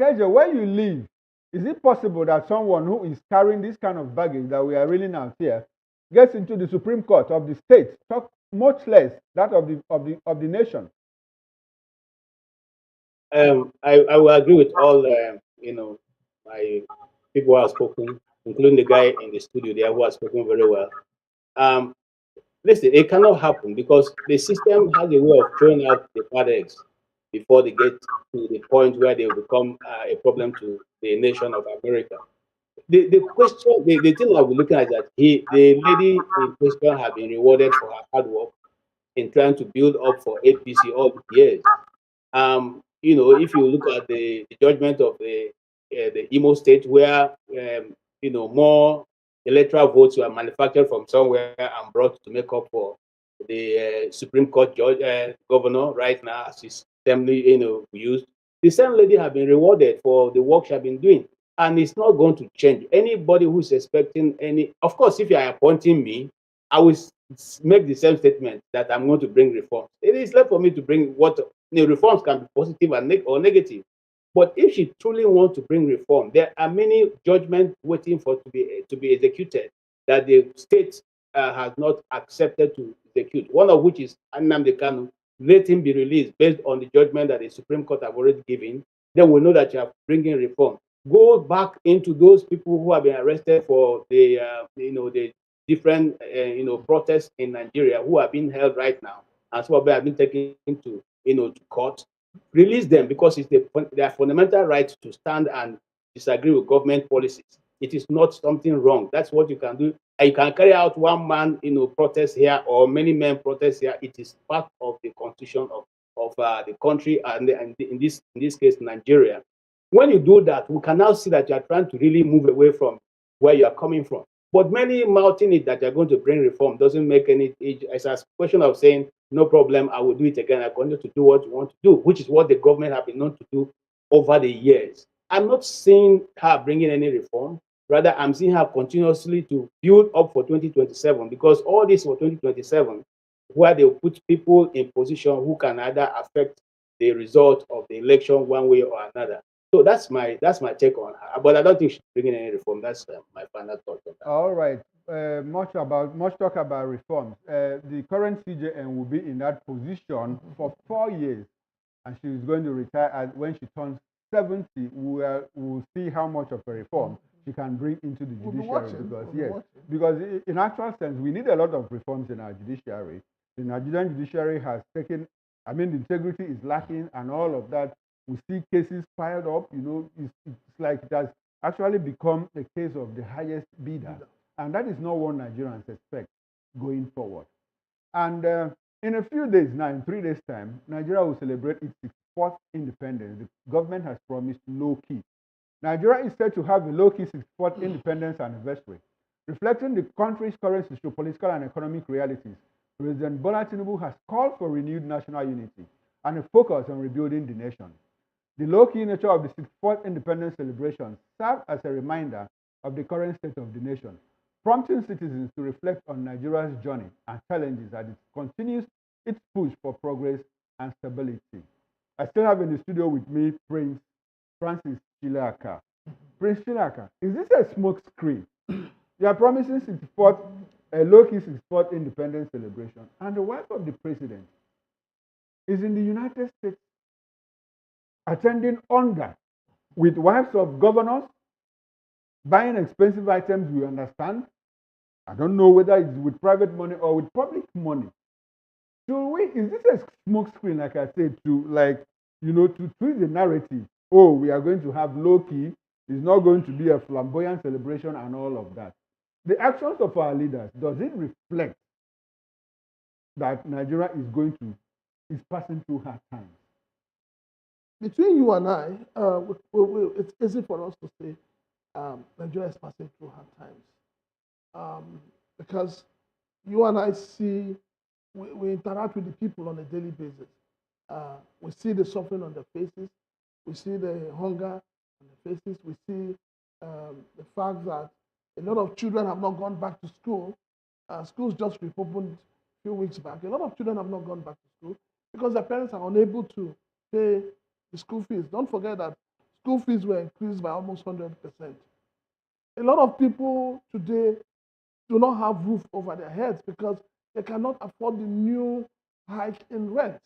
KJ, where you live, is it possible that someone who is carrying this kind of baggage that we are reeling out here gets into the Supreme Court of the state, much less that of the nation? I will agree with all my people who have spoken, including the guy in the studio there who has spoken very well. Listen, it cannot happen because the system has a way of throwing out the bad eggs before they get to the point where they will become a problem to the nation of America. The question, the thing that we're looking at is that the lady in question has been rewarded for her hard work in trying to build up for APC all these years. If you look at the judgment of the Imo State, where more electoral votes were manufactured from somewhere and brought to make up for the Supreme Court judge, governor right now, as is assembly, used. The same lady has been rewarded for the work she has been doing, and it's not going to change. Anybody who's expecting of course, if you are appointing me, I will make the same statement that I'm going to bring reforms. It is left for me to bring what reforms can be positive and or negative. But if she truly wants to bring reform, there are many judgments waiting for to be executed that the state has not accepted to execute. One of which is Nnamdi Kanu let him be released based on the judgment that the Supreme Court have already given, then we know that you are bringing reform. Go back into those people who have been arrested for the the different protests in Nigeria who are being held right now, and some of them have been taken to to court. Release them, because it's their fundamental right to stand and disagree with government policies. It is not something wrong. That's what you can do. And you can carry out one man protest here or many men protest here. It is part of the constitution of the country, and in this case Nigeria. When you do that, we can now see that you are trying to really move away from where you are coming from. But many mouthing it that you're going to bring reform doesn't make any. It's a question of saying, no problem, I will do it again. I continue to do what you want to do, which is what the government have been known to do over the years. I'm not seeing her bringing any reform. Rather, I'm seeing her continuously to build up for 2027, because all this for 2027, where they put people in position who can either affect the result of the election one way or another. So that's my take on her. But I don't think she's bringing any reform. That's my final thought on that. All right. Much talk about reforms. The current CJN will be in that position for 4 years, and she is going to retire when she turns 70. We'll see how much of a reform she can bring into the judiciary. Because in actual sense, we need a lot of reforms in our judiciary. The Nigerian judiciary has taken, the integrity is lacking and all of that. We see cases piled up. It's like it has actually become a case of the highest bidder. And that is not what Nigerians expect going forward. And in a few days now, in 3 days' time, Nigeria will celebrate its 64th independence. The government has promised low-key. Nigeria is said to have a low-key 64th independence anniversary. Reflecting the country's current socio-political and economic realities, President Bola Tinubu has called for renewed national unity and a focus on rebuilding the nation. The low-key nature of the 64th independence celebration serves as a reminder of the current state of the nation, prompting citizens to reflect on Nigeria's journey and challenges as it continues its push for progress and stability. I still have in the studio with me Prince Francis Chilaka. Prince Chilaka, is this a smoke screen? You are promising a low-key 64th independence celebration, and the wife of the president is in the United States attending Unga with wives of governors, buying expensive items, we understand. I don't know whether it's with private money or with public money. Is this a smoke screen, like I said, to twist the narrative? Oh, we are going to have low-key, it's not going to be a flamboyant celebration and all of that. The actions of our leaders, does it reflect that Nigeria is passing through hard times? Between you and I, it's easy for us to say Nigeria is passing through hard times. Because you and I see, we interact with the people on a daily basis. We see the suffering on their faces. We see the hunger on their faces. We see the fact that a lot of children have not gone back to school. Schools just reopened a few weeks back. A lot of children have not gone back to school because their parents are unable to pay the school fees. Don't forget that school fees were increased by almost 100%. A lot of people today do not have roof over their heads because they cannot afford the new hike in rent.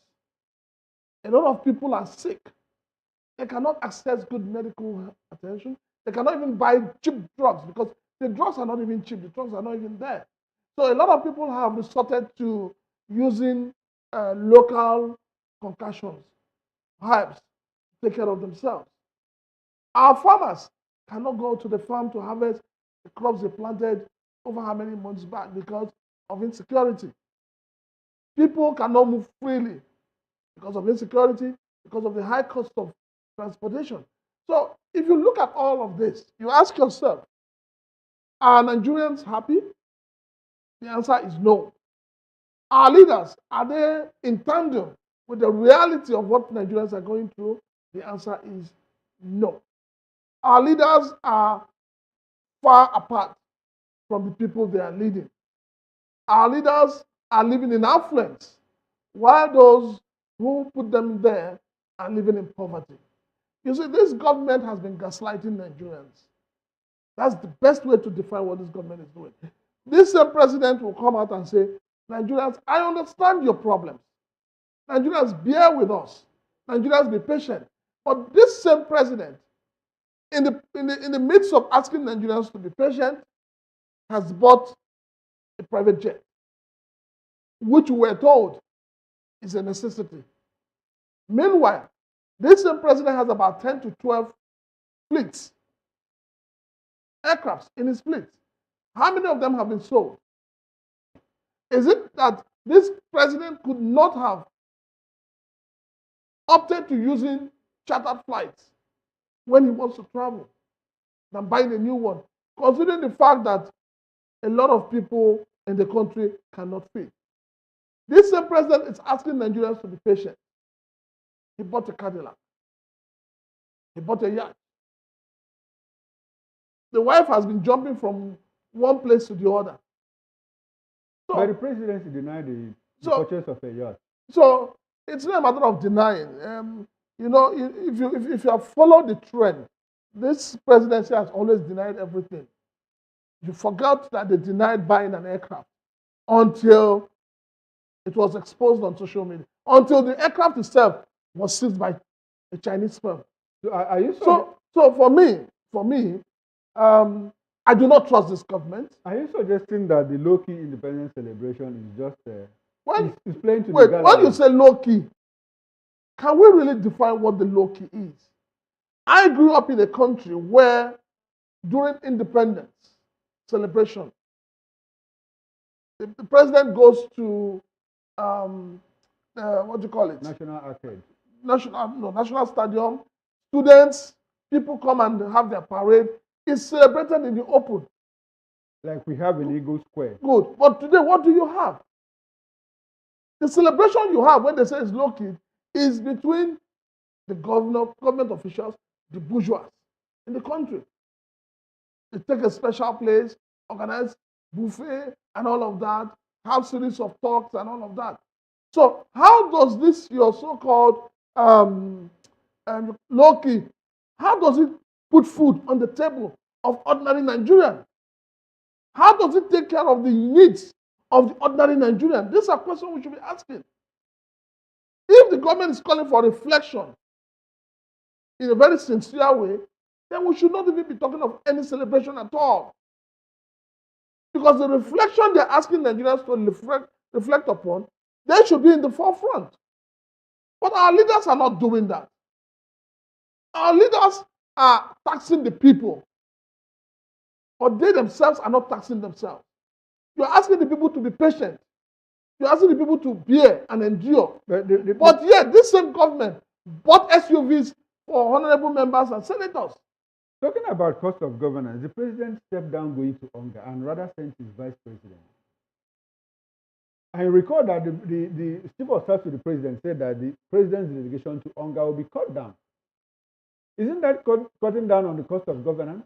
A lot of people are sick. They cannot access good medical attention. They cannot even buy cheap drugs because the drugs are not even cheap. The drugs are not even there. So a lot of people have resorted to using local concussions, herbs, to take care of themselves. Our farmers cannot go to the farm to harvest the crops they planted over how many months back because of insecurity. People cannot move freely because of insecurity, because of the high cost of transportation. So if you look at all of this, you ask yourself, are Nigerians happy? The answer is no. Our leaders, are they in tandem with the reality of what Nigerians are going through? The answer is no. Our leaders are far apart from the people they are leading. Our leaders are living in affluence, while those who put them there are living in poverty. You see, this government has been gaslighting Nigerians. That's the best way to define what this government is doing. This same president will come out and say, Nigerians, I understand your problems. Nigerians, bear with us. Nigerians, be patient. But this same president, in the midst of asking Nigerians to be patient, has bought a private jet, which we were told is a necessity. Meanwhile, this same president has about 10 to 12 fleets, aircrafts in his fleet. How many of them have been sold? Is it that this president could not have opted to using chartered flights when he wants to travel than buying a new one, considering the fact that a lot of people in the country cannot feed? This same president is asking Nigerians to be patient. He bought a Cadillac. He bought a yacht. The wife has been jumping from one place to the other. So, But the presidency denied the purchase of a yacht. So it's not a matter of denying. You know, if you have followed the trend, this presidency has always denied everything. You forgot that they denied buying an aircraft until it was exposed on social media, until the aircraft itself was seized by a Chinese firm. So are you So for me, I do not trust this government. Are you suggesting that the low-key independence celebration is just is playing to the Wait, gallery? when you say low-key, can we really define what the low-key is? I grew up in a country where during independence celebration, the president goes to what do you call it? National Arcade. National Stadium. Students, people come and have their parade. It's celebrated in the open. Like we have in Eagle Square. Good. But today, what do you have? The celebration you have when they say it's low-key is between the government officials, the bourgeois in the country. They take a special place, organize buffet and all of that, have series of talks and all of that. So how does this, your so-called low-key, how does it put food on the table of ordinary Nigerian? How does it take care of the needs of the ordinary Nigerian? These are questions we should be asking. If the government is calling for reflection in a very sincere way, then we should not even be talking of any celebration at all. Because the reflection they're asking Nigerians to reflect upon, they should be in the forefront. But our leaders are not doing that. Our leaders are taxing the people, but they themselves are not taxing themselves. You're asking the people to be patient. You're asking the people to bear and endure. But yet, this same government bought SUVs for honorable members and senators. Talking about cost of governance, the president stepped down going to Unga and rather sent his vice president. I recall that the chief of staff to the president said that the president's delegation to Unga will be cut down. Isn't that cutting down on the cost of governance?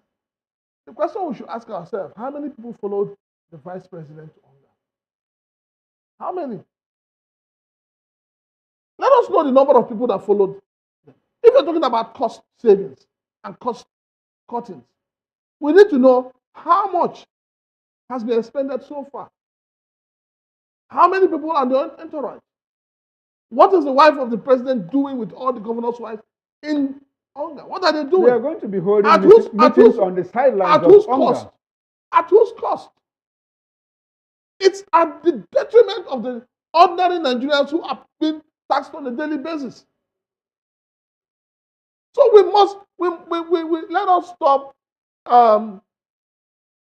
The question we should ask ourselves, how many people followed the vice president to Unga? How many? Let us know the number of people that followed them. If you're talking about cost savings and cost cuttings, we need to know how much has been expended so far. How many people are in the entourage? What is the wife of the president doing with all the governor's wives in Unga? What are they doing? They are going to be holding meetings on the sidelines of Unga. At whose cost? It's at the detriment of the ordinary Nigerians who are being taxed on a daily basis. So we let us stop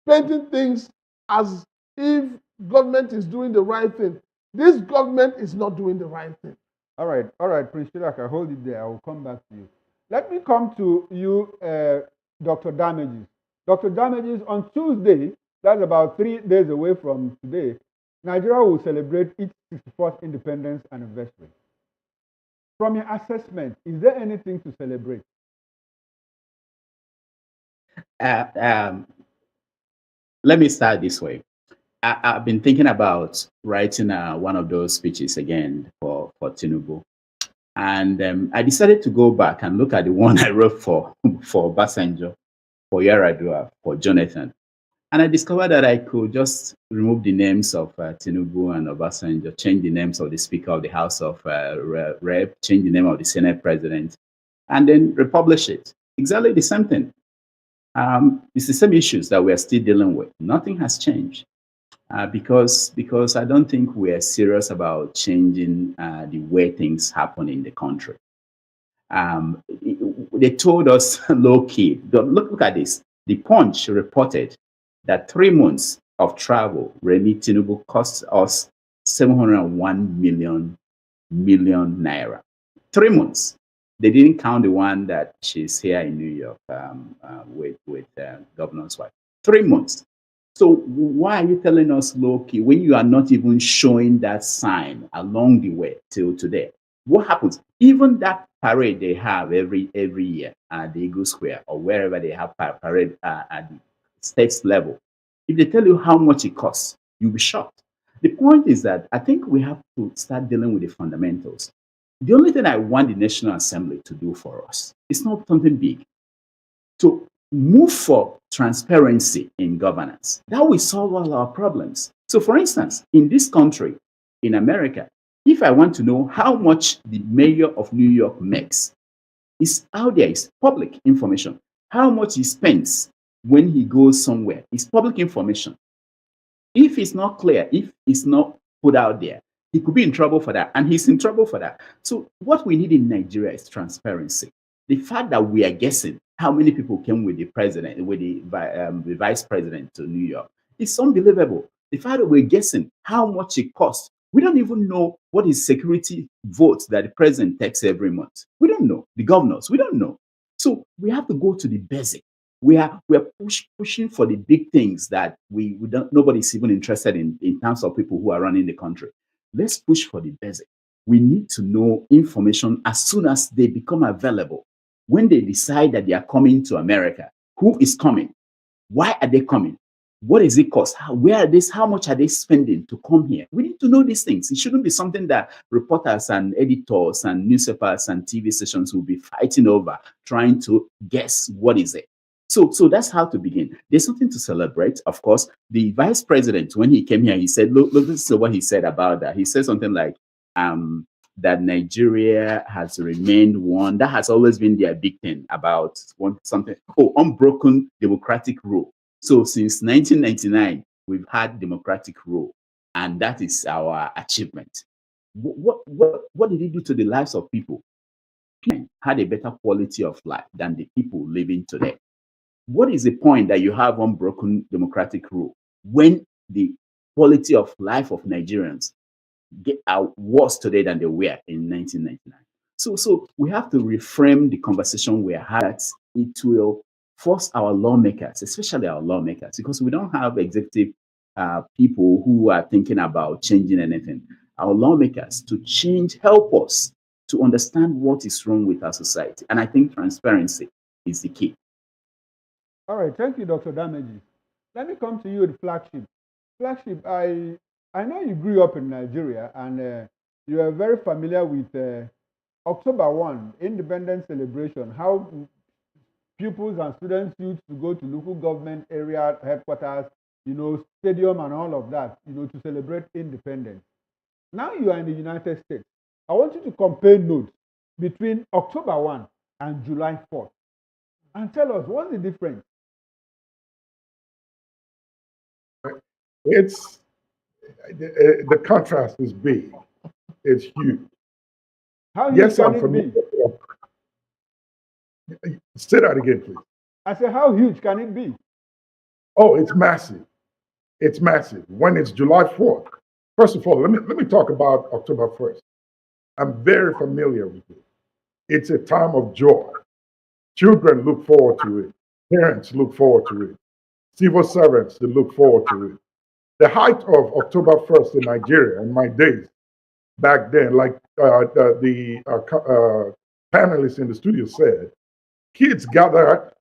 painting things as if government is doing the right thing. This government is not doing the right thing. All right, Prince Chilak, I hold it there. I will come back to you. Let me come to you, Dr. Damages. Dr. Damages, on Tuesday, that's about 3 days away from today, Nigeria will celebrate its 64th independence anniversary. From your assessment, is there anything to celebrate? Let me start this way. I've been thinking about writing one of those speeches again for Tinubu. And I decided to go back and look at the one I wrote for Basanjo, for Yaradua, for Jonathan. And I discovered that I could just remove the names of Tinubu and Obasanjo, change the names of the Speaker of the House of Rep, change the name of the Senate President, and then republish it. Exactly the same thing. It's the same issues that we're still dealing with. Nothing has changed because I don't think we're serious about changing the way things happen in the country. They told us low key. Look at this. The Punch reported that 3 months of travel, Remi Tinubu cost us 701 million naira. 3 months. They didn't count the one that she's here in New York with governor's wife. 3 months. So why are you telling us low key when you are not even showing that sign along the way till today? What happens? Even that parade they have every year at the Eagle Square or wherever they have parade at the state level, if they tell you how much it costs, you'll be shocked. The point is that I think we have to start dealing with the fundamentals. The only thing I want the National Assembly to do for us is not something big. To move for transparency in governance. That will solve all our problems. So, for instance, in this country, in America, if I want to know how much the mayor of New York makes, it's out there, it's public information. How much he spends when he goes somewhere is public information. If it's not clear, if it's not put out there, he could be in trouble for that, and he's in trouble for that. So what we need in Nigeria is transparency. The fact that we are guessing how many people came with the president, with the vice president to New York, is unbelievable. The fact that we're guessing how much it costs, we don't even know what is security votes that the president takes every month. We don't know. The governors, we don't know. So we have to go to the basic. We're pushing for the big things that we don't, nobody's even interested in terms of people who are running the country. Let's push for the basic. We need to know information as soon as they become available. When they decide that they are coming to America, who is coming? Why are they coming? What does it cost? Where are this? How much are they spending to come here? We need to know these things. It shouldn't be something that reporters and editors and newspapers and TV stations will be fighting over, trying to guess what is it. So that's how to begin. There's something to celebrate, of course. The vice president, when he came here, he said, look, this is what he said about that. He said something like, that Nigeria has remained one. That has always been their big thing about something. Oh, unbroken democratic rule. So since 1999, we've had democratic rule, and that is our achievement. What did it do to the lives of people? People had a better quality of life than the people living today. What is the point that you have unbroken democratic rule when the quality of life of Nigerians are worse today than they were in 1999? So we have to reframe the conversation we had. It will force our lawmakers, especially our lawmakers, because we don't have executive people who are thinking about changing anything. Our lawmakers to change, help us to understand what is wrong with our society. And I think transparency is the key. All right, thank you, Dr. Dameji. Let me come to you with Flagship. Flagship, I know you grew up in Nigeria and you are very familiar with October 1, Independence Celebration, how pupils and students used to go to local government area headquarters, stadium and all of that, to celebrate independence. Now you are in the United States. I want you to compare notes between October 1 and July 4th and tell us what's the difference. It's the contrast is big. It's huge. How huge Yes, can I'm it familiar. be? Say that again, please. I said, how huge can it be? Oh, it's massive. It's massive. When it's July 4th, first of all, let me talk about October 1st. I'm very familiar with it. It's a time of joy. Children look forward to it. Parents look forward to it. Civil servants, they look forward to it. The height of October 1st in Nigeria, in my days back then, like the panelists in the studio said, kids gather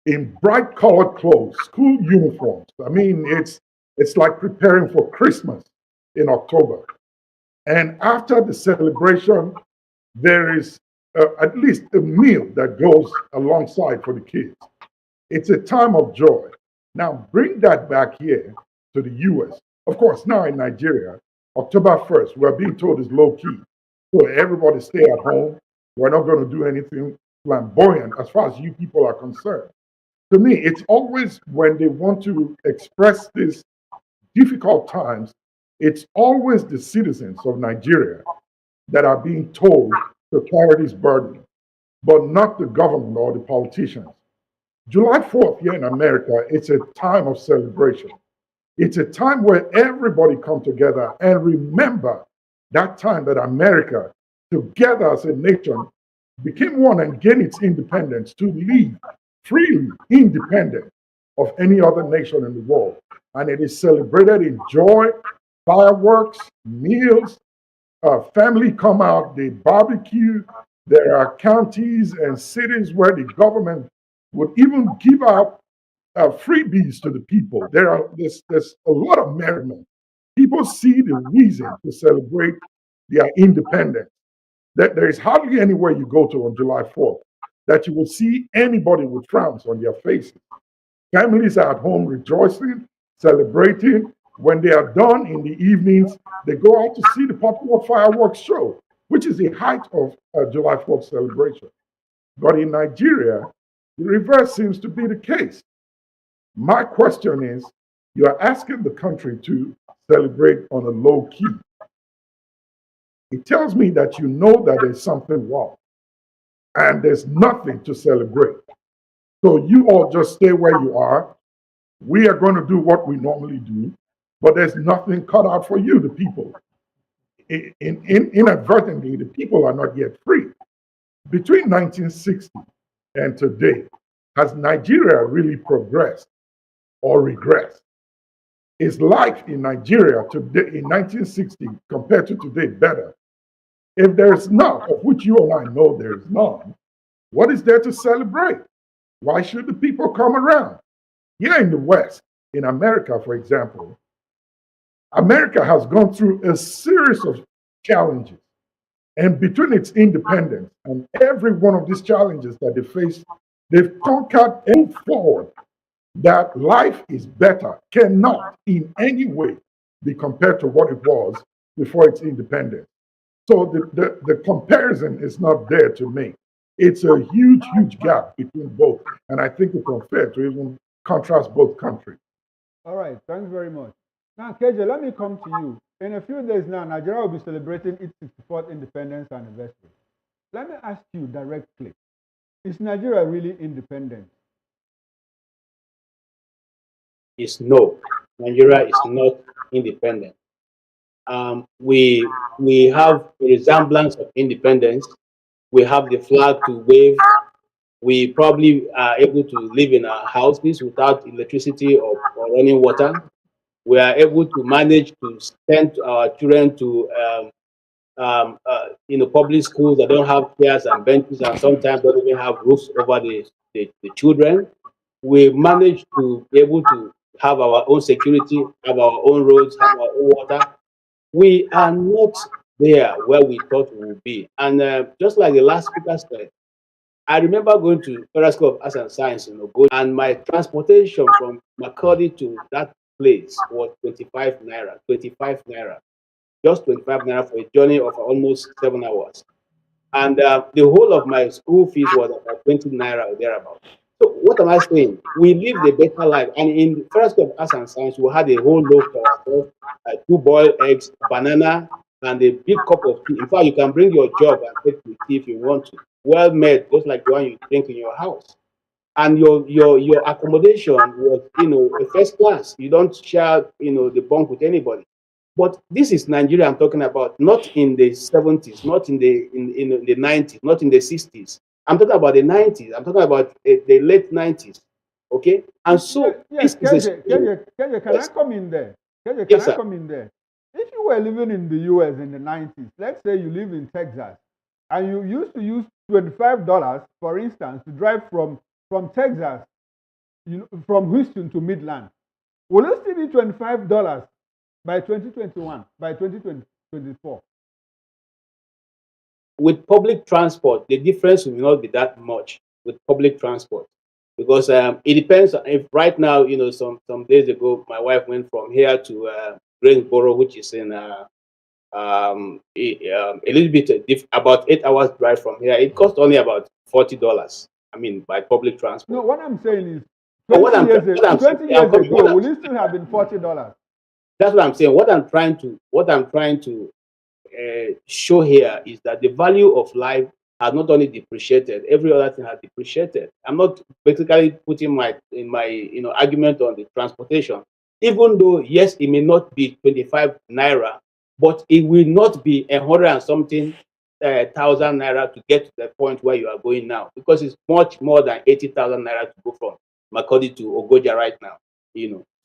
in bright colored clothes, school uniforms. I mean, it's like preparing for Christmas in October. And after the celebration, there is at least a meal that goes alongside for the kids. It's a time of joy. Now bring that back here to the US. Of course, now in Nigeria, October 1st, we're being told is low key. So everybody stay at home. We're not going to do anything flamboyant as far as you people are concerned. To me, it's always when they want to express these difficult times, it's always the citizens of Nigeria that are being told to carry this burden, but not the government or the politicians. July 4th here in America, it's a time of celebration. It's a time where everybody come together and remember that time that America, together as a nation, became one and gained its independence to live freely, independent of any other nation in the world. And it is celebrated in joy, fireworks, meals, family come out, they barbecue. There are counties and cities where the government would even give out freebies to the people. There's a lot of merriment. People see the reason to celebrate their independence. That there is hardly anywhere you go to on July 4th that you will see anybody with frowns on their faces. Families are at home rejoicing, celebrating. When they are done in the evenings, they go out to see the popular fireworks show, which is the height of July 4th celebration. But in Nigeria, the reverse seems to be the case. My question is, you are asking the country to celebrate on a low key. It tells me that you know that there's something wrong and there's nothing to celebrate. So you all just stay where you are. We are going to do what we normally do, but there's nothing cut out for you, the people. Inadvertently, the people are not yet free. Between 1960 and today, has Nigeria really progressed or regressed? Is life in Nigeria today in 1960 compared to today better? If there's not, of which you and I know there's none, what is there to celebrate? Why should the people come around? Here in the West, in America, for example, America has gone through a series of challenges. And between its independence and every one of these challenges that they face, they've conquered and moved forward. That life is better cannot in any way be compared to what it was before its independence. So the comparison is not there to make. It's a huge, huge gap between both. And I think it's unfair to even contrast both countries. All right, thanks very much. Now, KJ, let me come to you. In a few days now, Nigeria will be celebrating its 64th independence anniversary. Let me ask you directly, is Nigeria really independent? Is no. Nigeria is not independent. We have a resemblance of independence. We have the flag to wave. We probably are able to live in our houses without electricity or running water. We are able to manage to send our children to public schools that don't have chairs and benches and sometimes don't even have roofs over the children. We manage to be able to have our own security, have our own roads, have our own water. We are not there where we thought we would be. And just like the last speaker said, I remember going to Federal School of Arts and Science in Ogo, and my transportation from Makurdi to that place was 25 naira, 25 naira, just 25 naira for a journey of almost 7 hours. And the whole of my school fees was about 20 naira or thereabout. So what am I saying? We lived a better life. And in Federal School of Arts and Science, we had a whole loaf for ourselves, 2 boiled eggs, banana, and a big cup of tea. In fact, you can bring your jug and take the tea if you want to. Well made, just like the one you drink in your house. And your accommodation was, a first class. You don't share, the bunk with anybody. But this is Nigeria I'm talking about, not in the 70s, not in the 90s, not in the 60s. I'm talking about the 90s. I'm talking about the late 90s. Okay? And so, yes, KJ, can yes. I come in there? KJ, can Yes, I sir. come in there? If you were living in the US in the 90s, let's say you live in Texas, and you used to use $25, for instance, to drive from Texas, from Houston to Midland, will it still be $25 by 2021, by 2024? With public transport, the difference will not be that much with public transport. because it depends. If right now, some days ago, my wife went from here to Greensboro, which is in a little bit about 8 hours drive from here. It cost only about $40. I mean, by public transport. No, what I'm saying is, But 20 years ago, will it still have been $40? That's what I'm saying. What I'm trying to show here is that the value of life has not only depreciated, every other thing has depreciated. I'm not basically putting my argument on the transportation, even though yes, it may not be 25 naira, but it will not be 100 and something thousand naira to get to the point where you are going now, because it's much more than 80,000 naira to go from Makodi to Ogoja right now.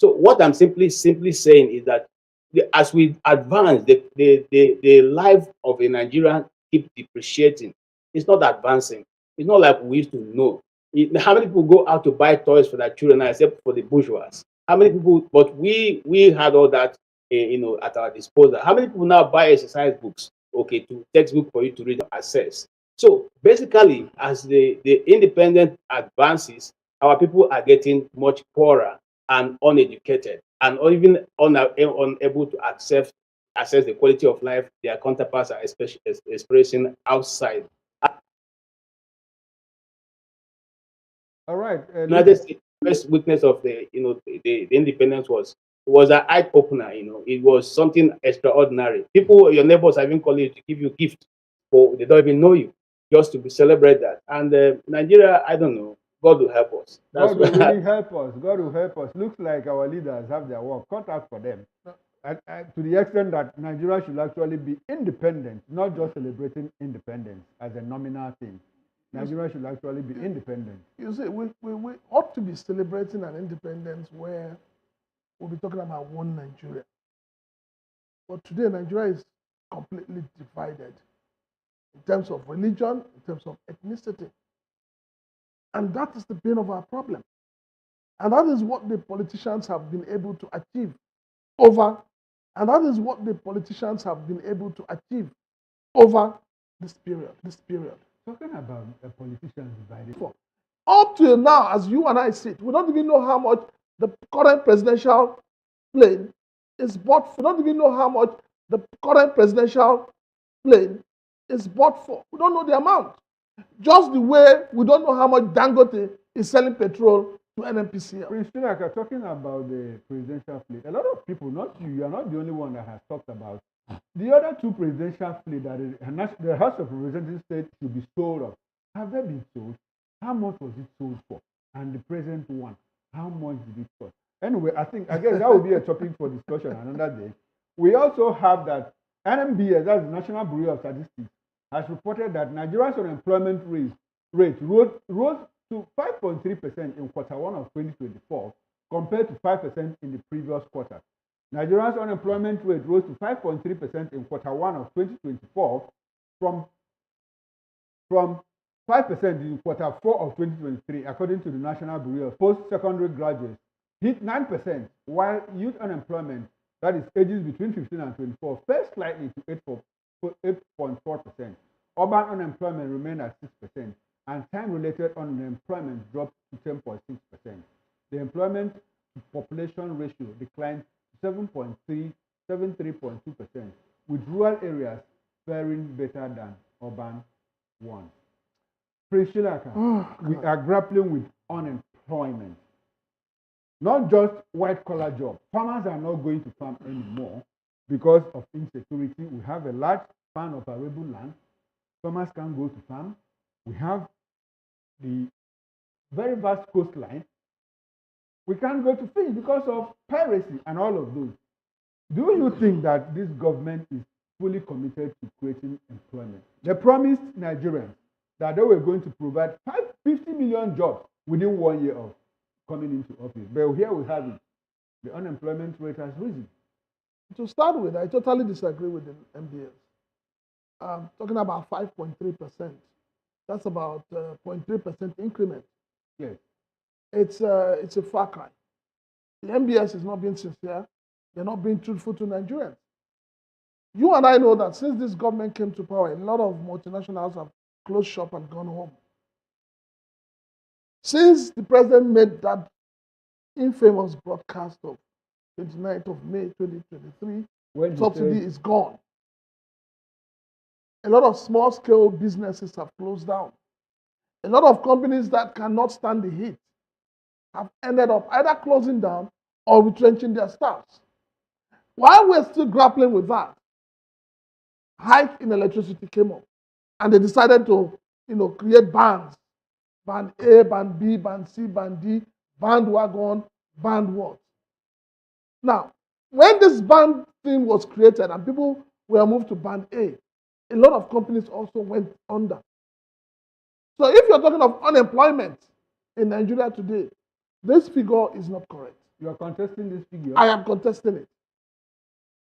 So what I'm simply saying is that as we advance, the life of a Nigerian keep depreciating. It's not advancing. It's not like we used to know. How many people go out to buy toys for their children, except for the bourgeois? How many people? But we had all that, at our disposal. How many people now buy exercise books? Okay, to textbook for you to read and access. So basically, as the independent advances, our people are getting much poorer and uneducated, and even unable to access the quality of life their counterparts are especially experiencing outside. All right. United States first witness of the independence was an eye opener. It was something extraordinary. People, your neighbors, are even calling you to give you gifts, or they don't even know you, just to celebrate that. And Nigeria, I don't know. God will help us. God will really help us. God will help us. Looks like our leaders have their work cut out for them. To the extent that Nigeria should actually be independent, not just celebrating independence as a nominal thing. Nigeria should actually be independent. You see, we ought to be celebrating an independence where we'll be talking about one Nigeria. But today, Nigeria is completely divided in terms of religion, in terms of ethnicity. And that is the pain of our problem. And that is what the politicians have been able to achieve over this period. Talking about politicians divided. Up till now, as you and I sit, we don't even know how much the current presidential plane is bought for. We don't even know how much the current presidential plane is bought for. We don't know the amount. Just the way we don't know how much Dangote is selling petrol to NNPCL. Prince Chinaka, talking about the presidential fleet, a lot of people, not you are not the only one that has talked about the other two presidential fleet that the House of Representatives said should be sold off. Have they been sold? How much was it sold for? And the present one, how much did it cost? Anyway, I guess that will be a topic for discussion another day. We also have that NMBS, that's the National Bureau of Statistics, has reported that Nigeria's unemployment rate rose to 5.3% in quarter one of 2024 compared to 5% in the previous quarter. Nigeria's unemployment rate rose to 5.3% in quarter one of 2024 from 5% in quarter four of 2023, according to the National Bureau of Post-Secondary Graduates, hit 9%, while youth unemployment, that is ages between 15 and 24, fell slightly to 8.4%. Urban unemployment remained at 6%, and time-related unemployment dropped to 10.6%. The employment to population ratio declined to 73.2%, with rural areas faring better than urban ones. Prince Chinaka, we are grappling with unemployment. Not just white-collar jobs. Farmers are not going to farm anymore because of insecurity. We have a large span of arable land. Farmers can't go to farm. We have the very vast coastline. We can't go to fish because of piracy and all of those. Do you think that this government is fully committed to creating employment? They promised Nigerians that they were going to provide 50 million jobs within 1 year of coming into office. But here we have it. The unemployment rate has risen. To start with, I totally disagree with the MBS. Talking about 5.3%. That's about 0.3% increment. Yes. It's a far cry. The MBS is not being sincere. They're not being truthful to Nigerians. You and I know that since this government came to power, a lot of multinationals have closed shop and gone home. Since the president made that infamous broadcast of 29th of May 2023, When he subsidy said, is gone. A lot of small-scale businesses have closed down. A lot of companies that cannot stand the heat have ended up either closing down or retrenching their staffs. While we're still grappling with that, hike in electricity came up, and they decided to, create bands: band A, band B, band C, band D, bandwagon, band what. Now, when this band thing was created and people were moved to band A lot of companies also went under. So if you're talking of unemployment in Nigeria today, this figure is not correct. you are contesting this figure? I am contesting it.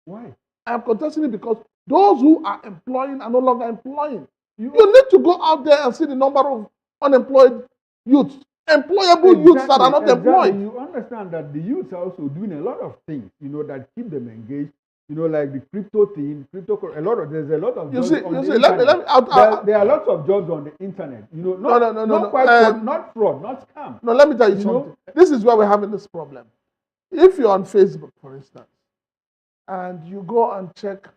Why? I am contesting it because those who are employing are no longer employing. You need to go out there and see the number of unemployed youths, employable youths that are not employed. You understand that the youths are also doing a lot of things, that keep them engaged. Like the crypto thing, there's a lot of jobs on the internet. There are lots of jobs on the internet. Not fraud, not scam. No, let me tell you something. This is where we're having this problem. If you're on Facebook, for instance, and you go and check,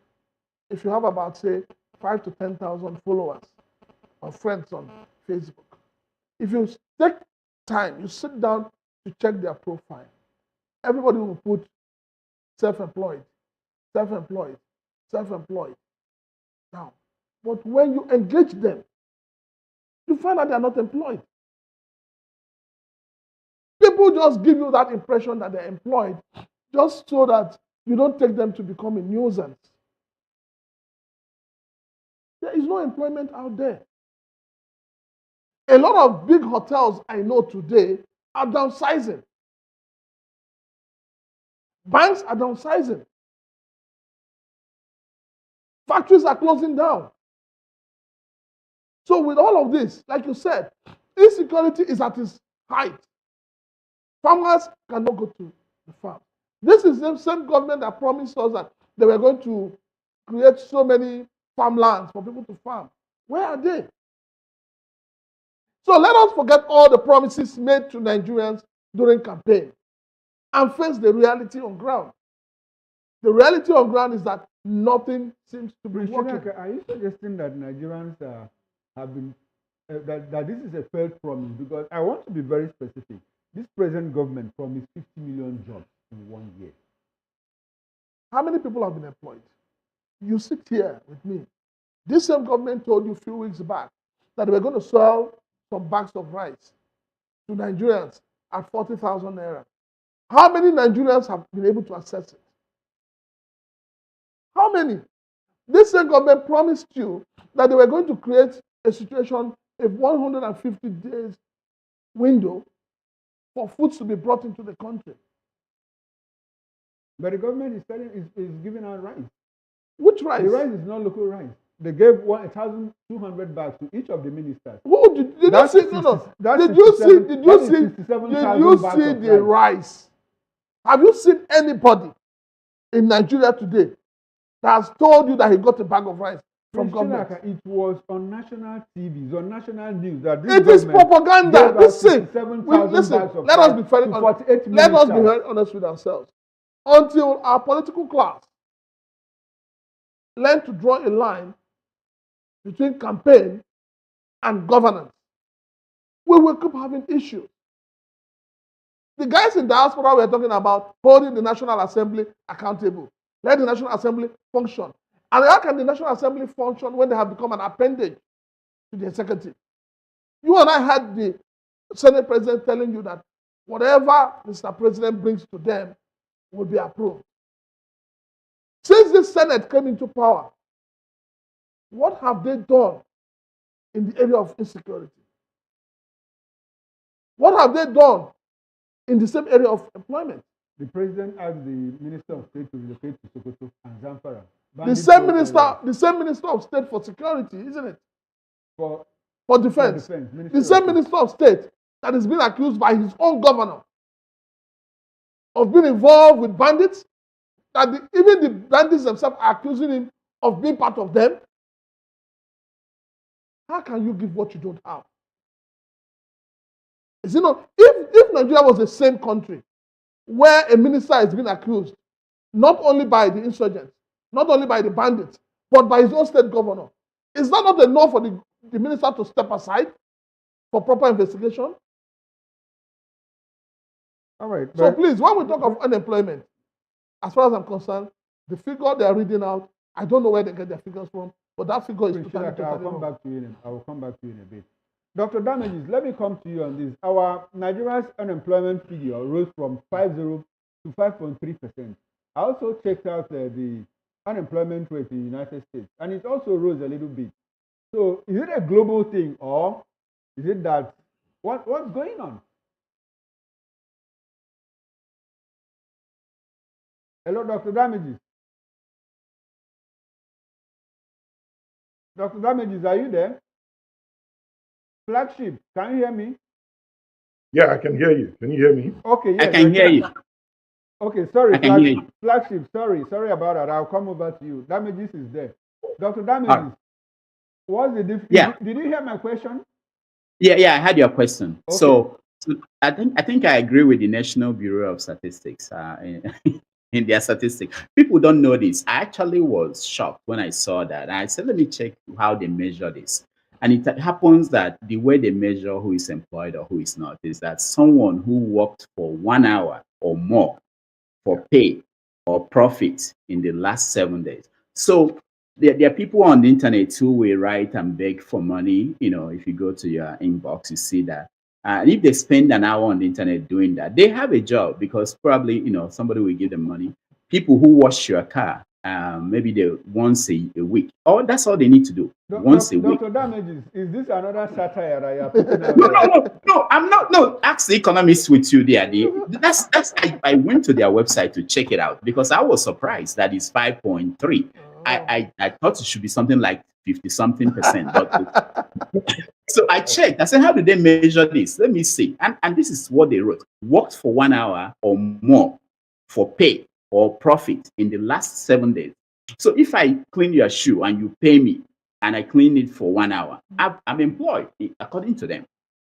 if you have about, say, 5 to 10,000 followers or friends on Facebook, if you take time, you sit down to check their profile, everybody will put self-employed, self-employed, self-employed. Now, but when you engage them, you find out they are not employed. People just give you that impression that they're employed just so that you don't take them to become a nuisance. There is no employment out there. A lot of big hotels I know today are downsizing. Banks are downsizing. Factories are closing down. So with all of this, like you said, insecurity is at its height. Farmers cannot go to the farm. This is the same government that promised us that they were going to create so many farmlands for people to farm. Where are they? So let us forget all the promises made to Nigerians during campaign and face the reality on ground. The reality on ground is that nothing seems to be working. Are you suggesting that Nigerians have been, that this is a failed promise? Because I want to be very specific. This present government promised 50 million jobs in 1 year. How many people have been employed? You sit here with me. This same government told you a few weeks back that they were going to sell some bags of rice to Nigerians at 40,000 naira. How many Nigerians have been able to access it? How many? This same government promised you that they were going to create a situation, a 150 days window for foods to be brought into the country. But the government is giving out rice. Which rice? The rice is not local rice. They gave 1,200 bags to each of the ministers. Who did you see? Did you see the rice? Have you seen anybody in Nigeria today that has told you that he got a bag of rice from government? It was on national TVs, on national news that this it is propaganda. Listen, let us be very honest with ourselves. Until our political class learn to draw a line between campaign and governance, we will keep having issues. The guys in diaspora were talking about holding the National Assembly accountable. Let the National Assembly function. And how can the National Assembly function when they have become an appendage to the executive? You and I had the Senate President telling you that whatever Mr. President brings to them will be approved. Since the Senate came into power, what have they done in the area of insecurity? What have they done in the same area of employment? The president asked the Minister of State to relocate to Sokoto and Zamfara. The same minister of State for security, isn't it? For defense. The same Minister of State that is being accused by his own governor of being involved with bandits, that even the bandits themselves are accusing him of being part of them. How can you give what you don't have? Is it not? If Nigeria was the same country where a minister is being accused, not only by the insurgents, not only by the bandits, but by his own state governor, is that not enough for the minister to step aside for proper investigation? All right. So please, when we talk of unemployment, as far as I'm concerned, the figure they are reading out, I don't know where they get their figures from, but that figure is totally I'll come back to you. I will come back to you in a bit. Dr. Damages, let me come to you on this. Our Nigeria's unemployment figure rose from 5.0 to 5.3%. I also checked out the unemployment rate in the United States, and it also rose a little bit. So is it a global thing, or is it that what's going on? Hello, Dr. Damages. Dr. Damages, are you there? Flagship, can you hear me? Yeah, I can hear you. Can you hear me? Okay, yes. I can hear you. Okay, sorry, I can hear you. Flagship, sorry about that. I'll come over to you. Damages is there. Dr. Damages, what's the difference? Yeah. Did you hear my question? Yeah, I had your question. Okay. So I think I agree with the National Bureau of Statistics in their statistics. People don't know this. I actually was shocked when I saw that. And I said, let me check how they measure this. And it happens that the way they measure who is employed or who is not is that someone who worked for 1 hour or more for pay or profit in the last 7 days. So there are people on the internet who will write and beg for money. You know, if you go to your inbox, you see that. And if they spend an hour on the internet doing that, they have a job because probably, you know, somebody will give them money. People who wash your car, maybe they once a week. Or that's all they need to do. Once a week. Dr. Damages, is this another satire that you're putting out No, I'm not. No, ask the economists with you there. I went to their website to check it out because I was surprised that it's 5.3. I thought it should be something like 50 something percent. But so I checked. I said, how do they measure this? Let me see. And this is what they wrote. Worked for 1 hour or more for pay or profit in the last 7 days. So if I clean your shoe and you pay me and I clean it for 1 hour, I'm employed according to them.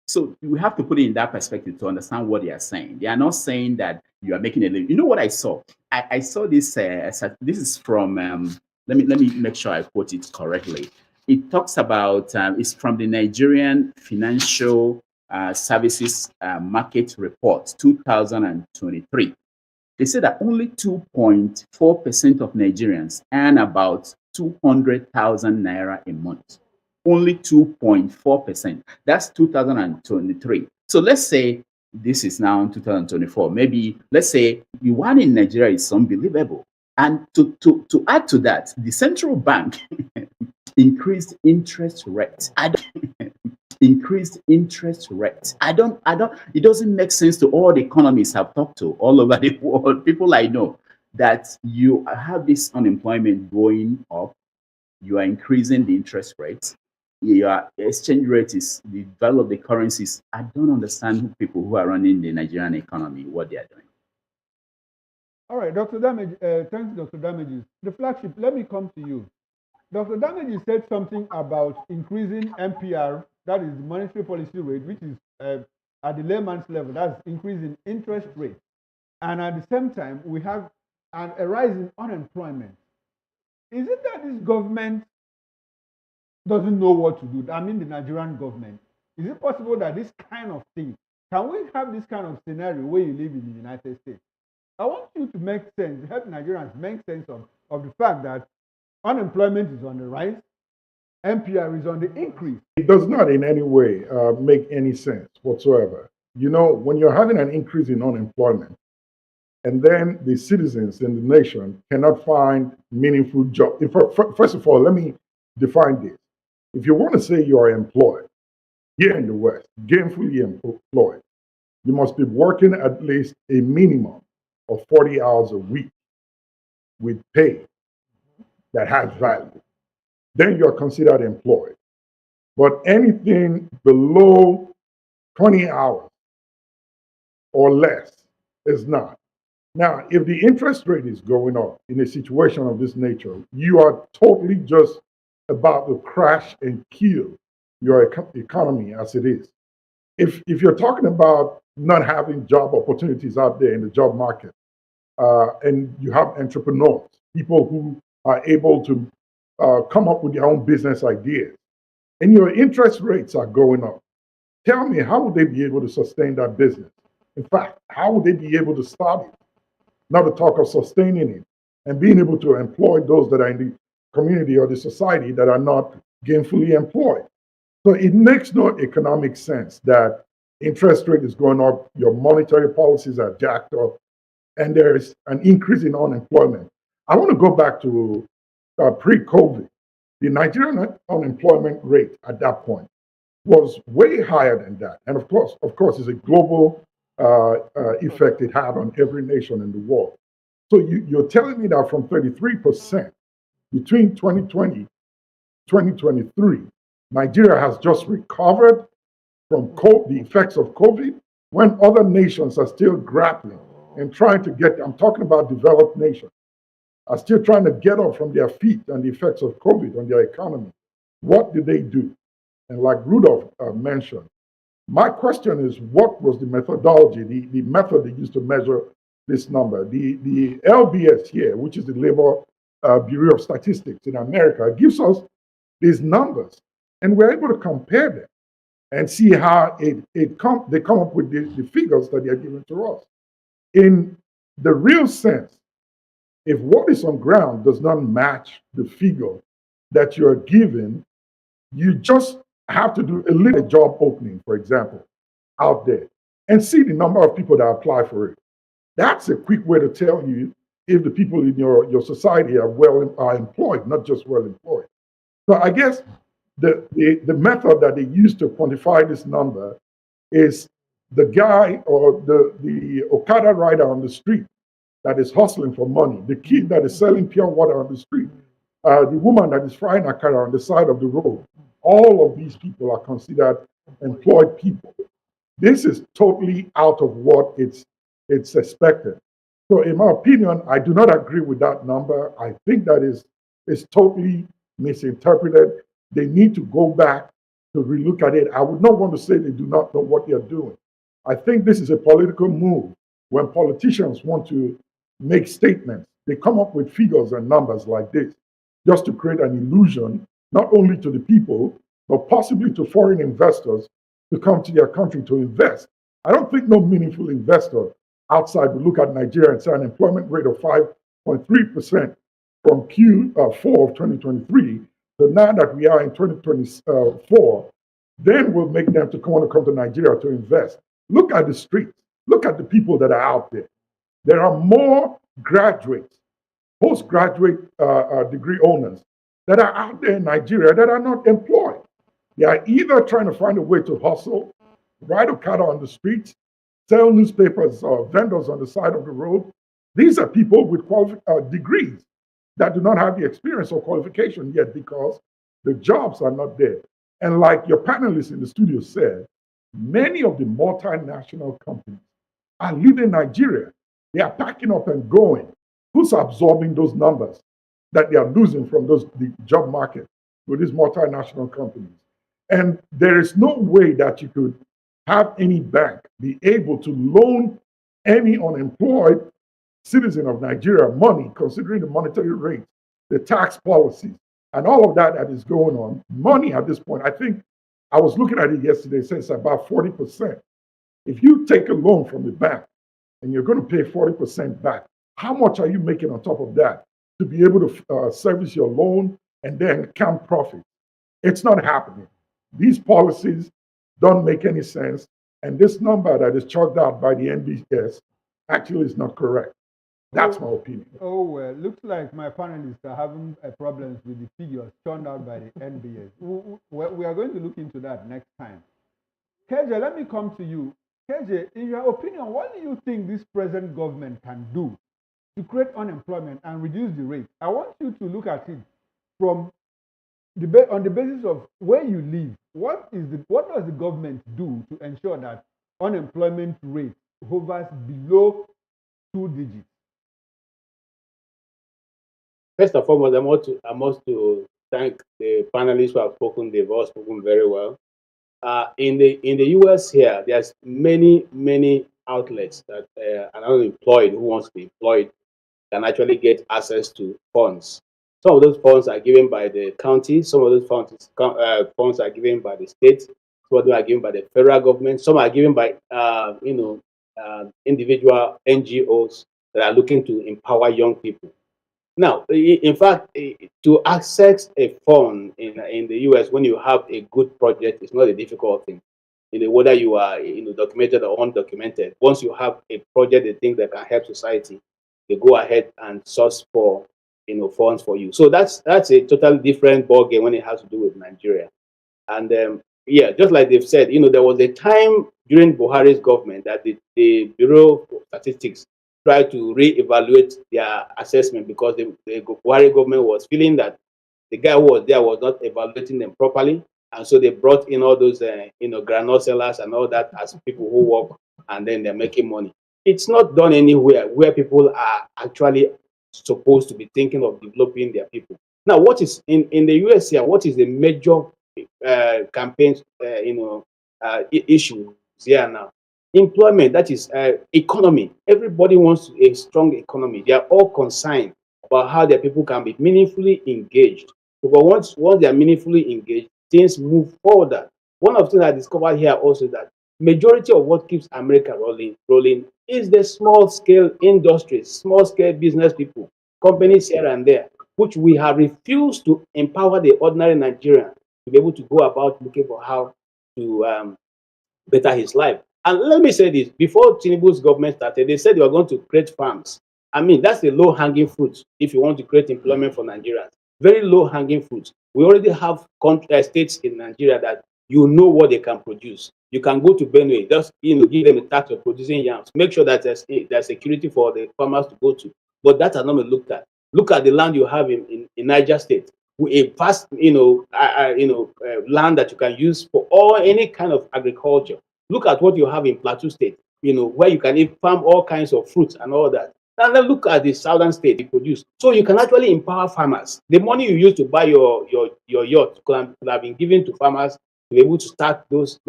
So we have to put it in that perspective to understand what they are saying. They are not saying that you are making a living. You know what I saw? I saw this. This is from. Let me make sure I quote it correctly. It talks about. It's from the Nigerian Financial Services Market Report 2023. They say that only 2.4% of Nigerians earn about 200,000 naira a month. Only 2.4%. That's 2023. So let's say this is now 2024. Maybe let's say the one in Nigeria is unbelievable. And to add to that, the central bank increased interest rates. Increased interest rates. It doesn't make sense to all the economists I've talked to all over the world, people I know, that you have this unemployment going up, you are increasing the interest rates, your exchange rate is the value of the currencies. I don't understand people who are running the Nigerian economy, what they are doing. All right, Dr. Damage, thanks, Dr. Damages. The flagship, let me come to you. Dr. Damages said something about increasing MPR, that is the monetary policy rate, which is at the layman's level, that's increasing interest rate. And at the same time, we have a rise in unemployment. Is it that this government doesn't know what to do? I mean, the Nigerian government. Is it possible that this kind of thing, can we have this kind of scenario where you live in the United States? I want you to make sense, help Nigerians make sense of the fact that unemployment is on the rise, MPR is on the increase. It does not in any way make any sense whatsoever. You know, when you're having an increase in unemployment, and then the citizens in the nation cannot find meaningful jobs. First of all, let me define this. If you want to say you are employed here in the West, gainfully employed, you must be working at least a minimum of 40 hours a week with pay that has value. Then you're considered employed. But anything below 20 hours or less is not. Now, if the interest rate is going up in a situation of this nature, you are totally just about to crash and kill your economy as it is. if you're talking about not having job opportunities out there in the job market, and you have entrepreneurs, people who are able to come up with their own business ideas, and your interest rates are going up, tell me, how would they be able to sustain that business? In fact, how would they be able to start it? Not to talk of sustaining it and being able to employ those that are in the community or the society that are not gainfully employed. So it makes no economic sense that interest rate is going up, your monetary policies are jacked up, and there is an increase in unemployment. I want to go back to pre-COVID. The Nigerian unemployment rate at that point was way higher than that, and of course, it's a global effect it had on every nation in the world. So you're telling me that from 33% between 2020 2023, Nigeria has just recovered from the effects of COVID when other nations are still grappling and trying to get, I'm talking about developed nations, are still trying to get up from their feet and the effects of COVID on their economy. What did they do? And like Rudolph mentioned, my question is, what was the methodology, the method they used to measure this number? The LBS here, which is the Labor Bureau of Statistics in America, gives us these numbers, and we're able to compare them and see how they come up with the figures that they are giving to us. In the real sense, if what is on ground does not match the figure that you're given, you just have to do a little job opening, for example, out there and see the number of people that apply for it. That's a quick way to tell you if the people in your society are employed, not just well employed. So I guess the method that they use to quantify this number is the guy or the Okada rider on the street that is hustling for money, the kid that is selling pure water on the street, the woman that is frying akara on the side of the road. All of these people are considered employed people. This is totally out of what it's expected. So in my opinion, I do not agree with that number. I think that is totally misinterpreted. They need to go back to relook at it. I would not want to say they do not know what they're doing. I think this is a political move. When politicians want to make statements, they come up with figures and numbers like this just to create an illusion, not only to the people, but possibly to foreign investors to come to their country to invest. I don't think no meaningful investor outside would look at Nigeria and say an employment rate of 5.3% from Q4 of 2023 to now that we are in 2024, then will make them to want to come to Nigeria to invest. Look at the streets. Look at the people that are out there. There are more graduates, postgraduate degree owners that are out there in Nigeria that are not employed. They are either trying to find a way to hustle, ride Okada on the streets, sell newspapers or vendors on the side of the road. These are people with degrees that do not have the experience or qualification yet because the jobs are not there. And like your panelists in the studio said, many of the multinational companies are leaving Nigeria. They are packing up and going. Who's absorbing those numbers that they are losing from the job market with these multinational companies? And there is no way that you could have any bank be able to loan any unemployed citizen of Nigeria money, considering the monetary rate, the tax policies, and all of that that is going on. Money at this point, I think I was looking at it yesterday, it says about 40%. If you take a loan from the bank and you're going to pay 40% back, how much are you making on top of that to be able to service your loan and then count profit? It's not happening. These policies don't make any sense. And this number that is chalked out by the NBS actually is not correct. That's my opinion. Oh, well, looks like my panelists are having problems with the figures turned out by the NBS. We are going to look into that next time. KJ, let me come to you. KJ, in your opinion, what do you think this present government can do to create unemployment and reduce the rate? I want you to look at it from on the basis of where you live. What does the government do to ensure that unemployment rate hovers below 2 digits? First and foremost, I must to thank the panelists who have spoken. They've all spoken very well. In the US here, there's many outlets that an unemployed who wants to be employed can actually get access to funds. Some of those funds are given by the county. Some of those funds are given by the state. Some of them are given by the federal government. Some are given by individual NGOs that are looking to empower young people. Now, in fact, to access a fund in the US when you have a good project is not a difficult thing. Whether you are documented or undocumented, once you have a project, they think that can help society, they go ahead and source for funds for you. So that's a totally different ball game when it has to do with Nigeria. And yeah, just like they've said, there was a time during Buhari's government that the Bureau of Statistics tried to re-evaluate their assessment because the Buhari government was feeling that the guy who was there was not evaluating them properly. And so they brought in all those, granola sellers and all that as people who work and then they're making money. It's not done anywhere where people are actually supposed to be thinking of developing their people. Now, what is in the US here? What is the major campaign, issue here now? Employment, that is economy. Everybody wants a strong economy. They are all concerned about how their people can be meaningfully engaged. But once they are meaningfully engaged, things move forward. One of the things I discovered here also is that majority of what keeps America rolling is the small scale industries, small scale business people, companies here and there, which we have refused to empower the ordinary Nigerian to be able to go about looking for how to better his life. And let me say this, before Tinubu's government started, they said they were going to create farms. I mean, that's a low-hanging fruit if you want to create employment for Nigerians. Very low-hanging fruit. We already have states in Nigeria that you know what they can produce. You can go to Benue, just give them a tax of producing yams. Make sure that there's security for the farmers to go to. But that has not been looked at. Look at the land you have in Niger State, a vast land that you can use for any kind of agriculture. Look at what you have in Plateau State, where you can farm all kinds of fruits and all that. And then look at the southern state they produce. So you can actually empower farmers. The money you use to buy your yacht could have been given to farmers to be able to start those,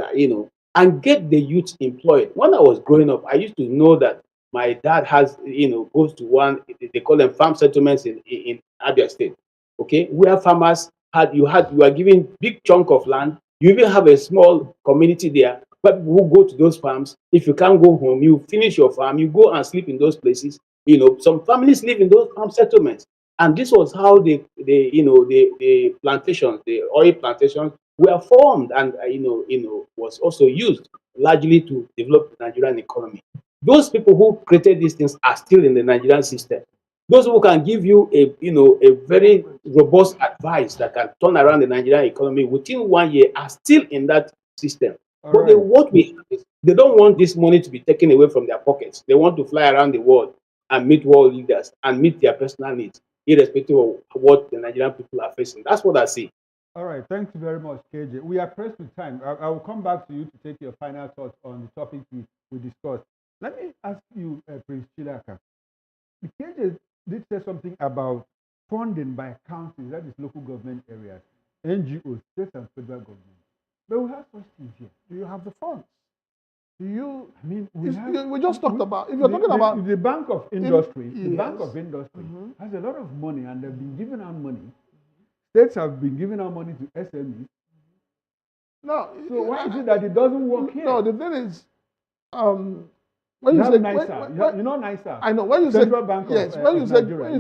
and get the youth employed. When I was growing up, I used to know that my dad goes to one, they call them farm settlements in Abia State, okay, where farmers you are given big chunk of land. You even have a small community there where people who go to those farms, if you can't go home, you finish your farm, you go and sleep in those places. Some families live in those farm settlements. And this was how the plantations, the oil plantations were formed and was also used largely to develop the Nigerian economy. Those people who created these things are still in the Nigerian system. Those who can give you a very robust advice that can turn around the Nigerian economy within 1 year are still in that system. But what we have is they don't want this money to be taken away from their pockets. They want to fly around the world and meet world leaders and meet their personal needs, irrespective of what the Nigerian people are facing. That's what I see. All right, thank you very much, KJ. We are pressed with time. I will come back to you to take your final thoughts on the topic we discussed. Let me ask you, Prince Chilaka. The KJ did say something about funding by counties, that is local government areas, NGOs, state and federal government. But we have questions here. Do you have the funds? Do you? I mean, we just talked about. If you're talking about the Bank of Industry, the Bank of Industry has a lot of money, and they've been giving out money. States have been giving out money to SMEs. No. So why is it that it doesn't work here? No, the thing is, when you say NISA, you know NISA. I know when you Central say Bank yes. of When you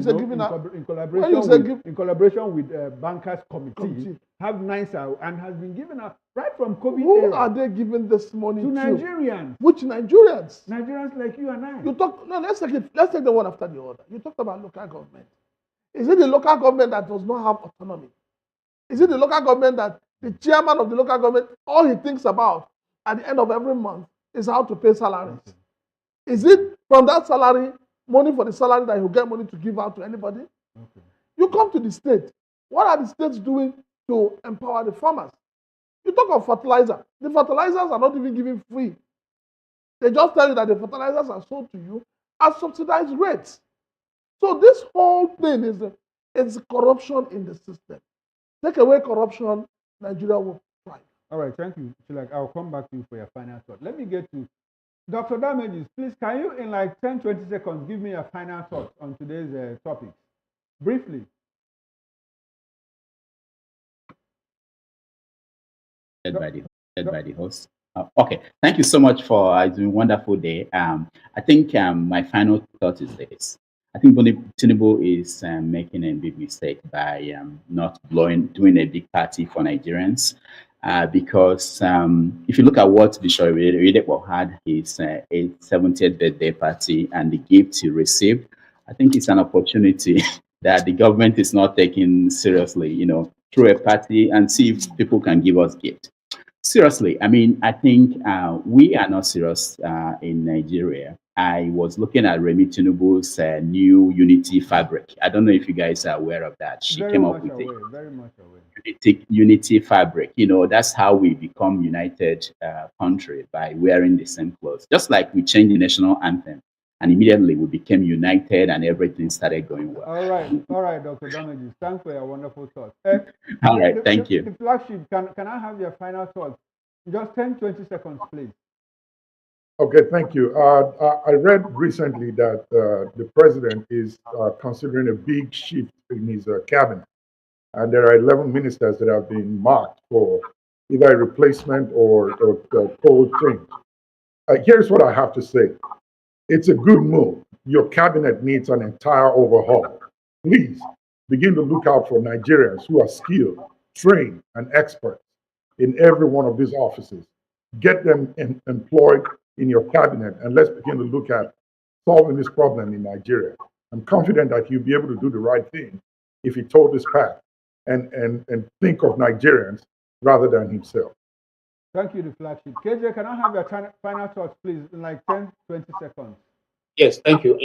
say giving out in collaboration with Bankers Committee, have NISA and has been given out right from COVID. Who are they giving this money to? Nigerians. Which Nigerians? Nigerians like you and I. You talk. No, let's take it. Let's take the one after the other. You talked about local government. Is it the local government that does not have autonomy? Is it the local government that the chairman of the local government, all he thinks about at the end of every month is how to pay salaries? Okay. Is it from that salary, money for the salary, that you get money to give out to anybody? Okay. You come to the state. What are the states doing to empower the farmers? You talk of fertilizer. The fertilizers are not even given free. They just tell you that the fertilizers are sold to you at subsidized rates. So this whole thing is corruption in the system. Take away corruption, Nigeria will thrive. All right, thank you. Chilak, I'll come back to you for your final thought. Let me get to Dr. Damages. Please, can you, in like 10, 20 seconds, give me your final thoughts on today's topic? Briefly. By the host. Okay, thank you so much for it's been a wonderful day. I think my final thought is this. I think Tinubu is making a big mistake by not doing a big party for Nigerians. Because if you look at what Bishop Oyedepo had his 70th birthday party and the gift he received, I think it's an opportunity that the government is not taking seriously, through a party and see if people can give us gifts. Seriously, I mean, I think we are not serious in Nigeria. I was looking at Remi Tinubu's new unity fabric. I don't know if you guys are aware of that. She Very came up much with aware, very much aware. unity fabric. That's how we become united country, by wearing the same clothes. Just like we changed the national anthem, and immediately we became united, and everything started going well. All right, Dr. Damages. Thanks for your wonderful thoughts. All right, thank you. The flagship, can I have your final thoughts? Just 10, 20 seconds, please. Okay, thank you. I read recently that the president is considering a big shift in his cabinet, and there are 11 ministers that have been marked for either a replacement or total change. Here's what I have to say. It's a good move. Your cabinet needs an entire overhaul. Please begin to look out for Nigerians who are skilled, trained, and experts in every one of these offices. Get them employed in your cabinet, and let's begin to look at solving this problem in Nigeria. I'm confident that he'll be able to do the right thing if he told this path and think of Nigerians rather than himself. Thank you, the flagship. KJ, can I have your final thoughts, please, in like 10, 20 seconds? Yes, thank you.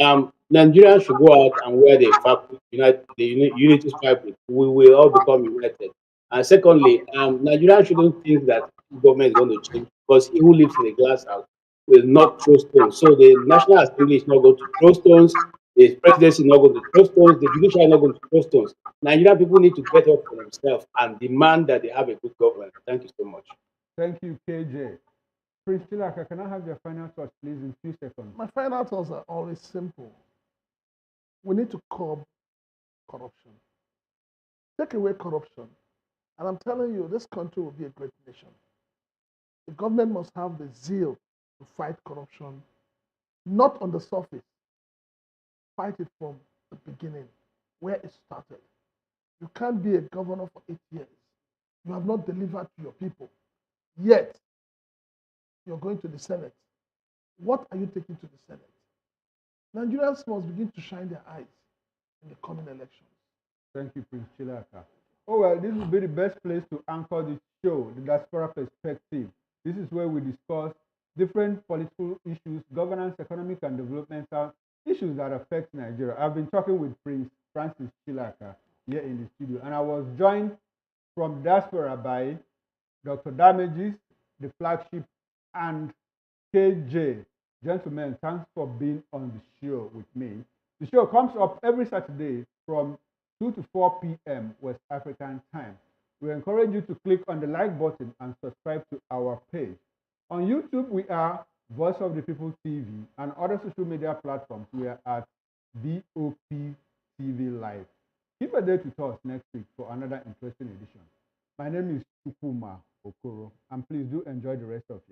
Nigerians should go out and wear the fabric, unity fabric. We will all become united. And secondly, Nigerians shouldn't think that government is going to change, because he who lives in a glass house will not throw stones. So the National Assembly is not going to throw stones. The presidency is not going to throw stones. The judiciary is not going to throw stones. Nigerian people need to get up for themselves and demand that they have a good government. Thank you so much. Thank you, KJ. Prince Chilaka, can I have your final thoughts, please, in a few seconds? My final thoughts are always simple. We need to curb corruption. Take away corruption, and I'm telling you, this country will be a great nation. The government must have the zeal to fight corruption, not on the surface. Fight it from the beginning, where it started. You can't be a governor for 8 years. You have not delivered to your people. Yet, you're going to the Senate. What are you taking to the Senate? Nigerians must begin to shine their eyes in the coming elections. Thank you, Prince Chilaka. Oh, well, this will be the best place to anchor this show, the Diaspora Perspective. This is where we discuss different political issues, governance, economic, and developmental issues that affect Nigeria. I've been talking with Prince Francis Chilaka here in the studio, and I was joined from Diaspora by Dr. Damages, the flagship, and KJ. Gentlemen, thanks for being on the show with me. The show comes up every Saturday from 2 to 4 p.m. West African time. We encourage you to click on the like button and subscribe to our page. On YouTube, we are Voice of the People TV, and other social media platforms, we are at BOP TV Live. Keep a date with us next week for another interesting edition. My name is Chukuma Okoro, and please do enjoy the rest of your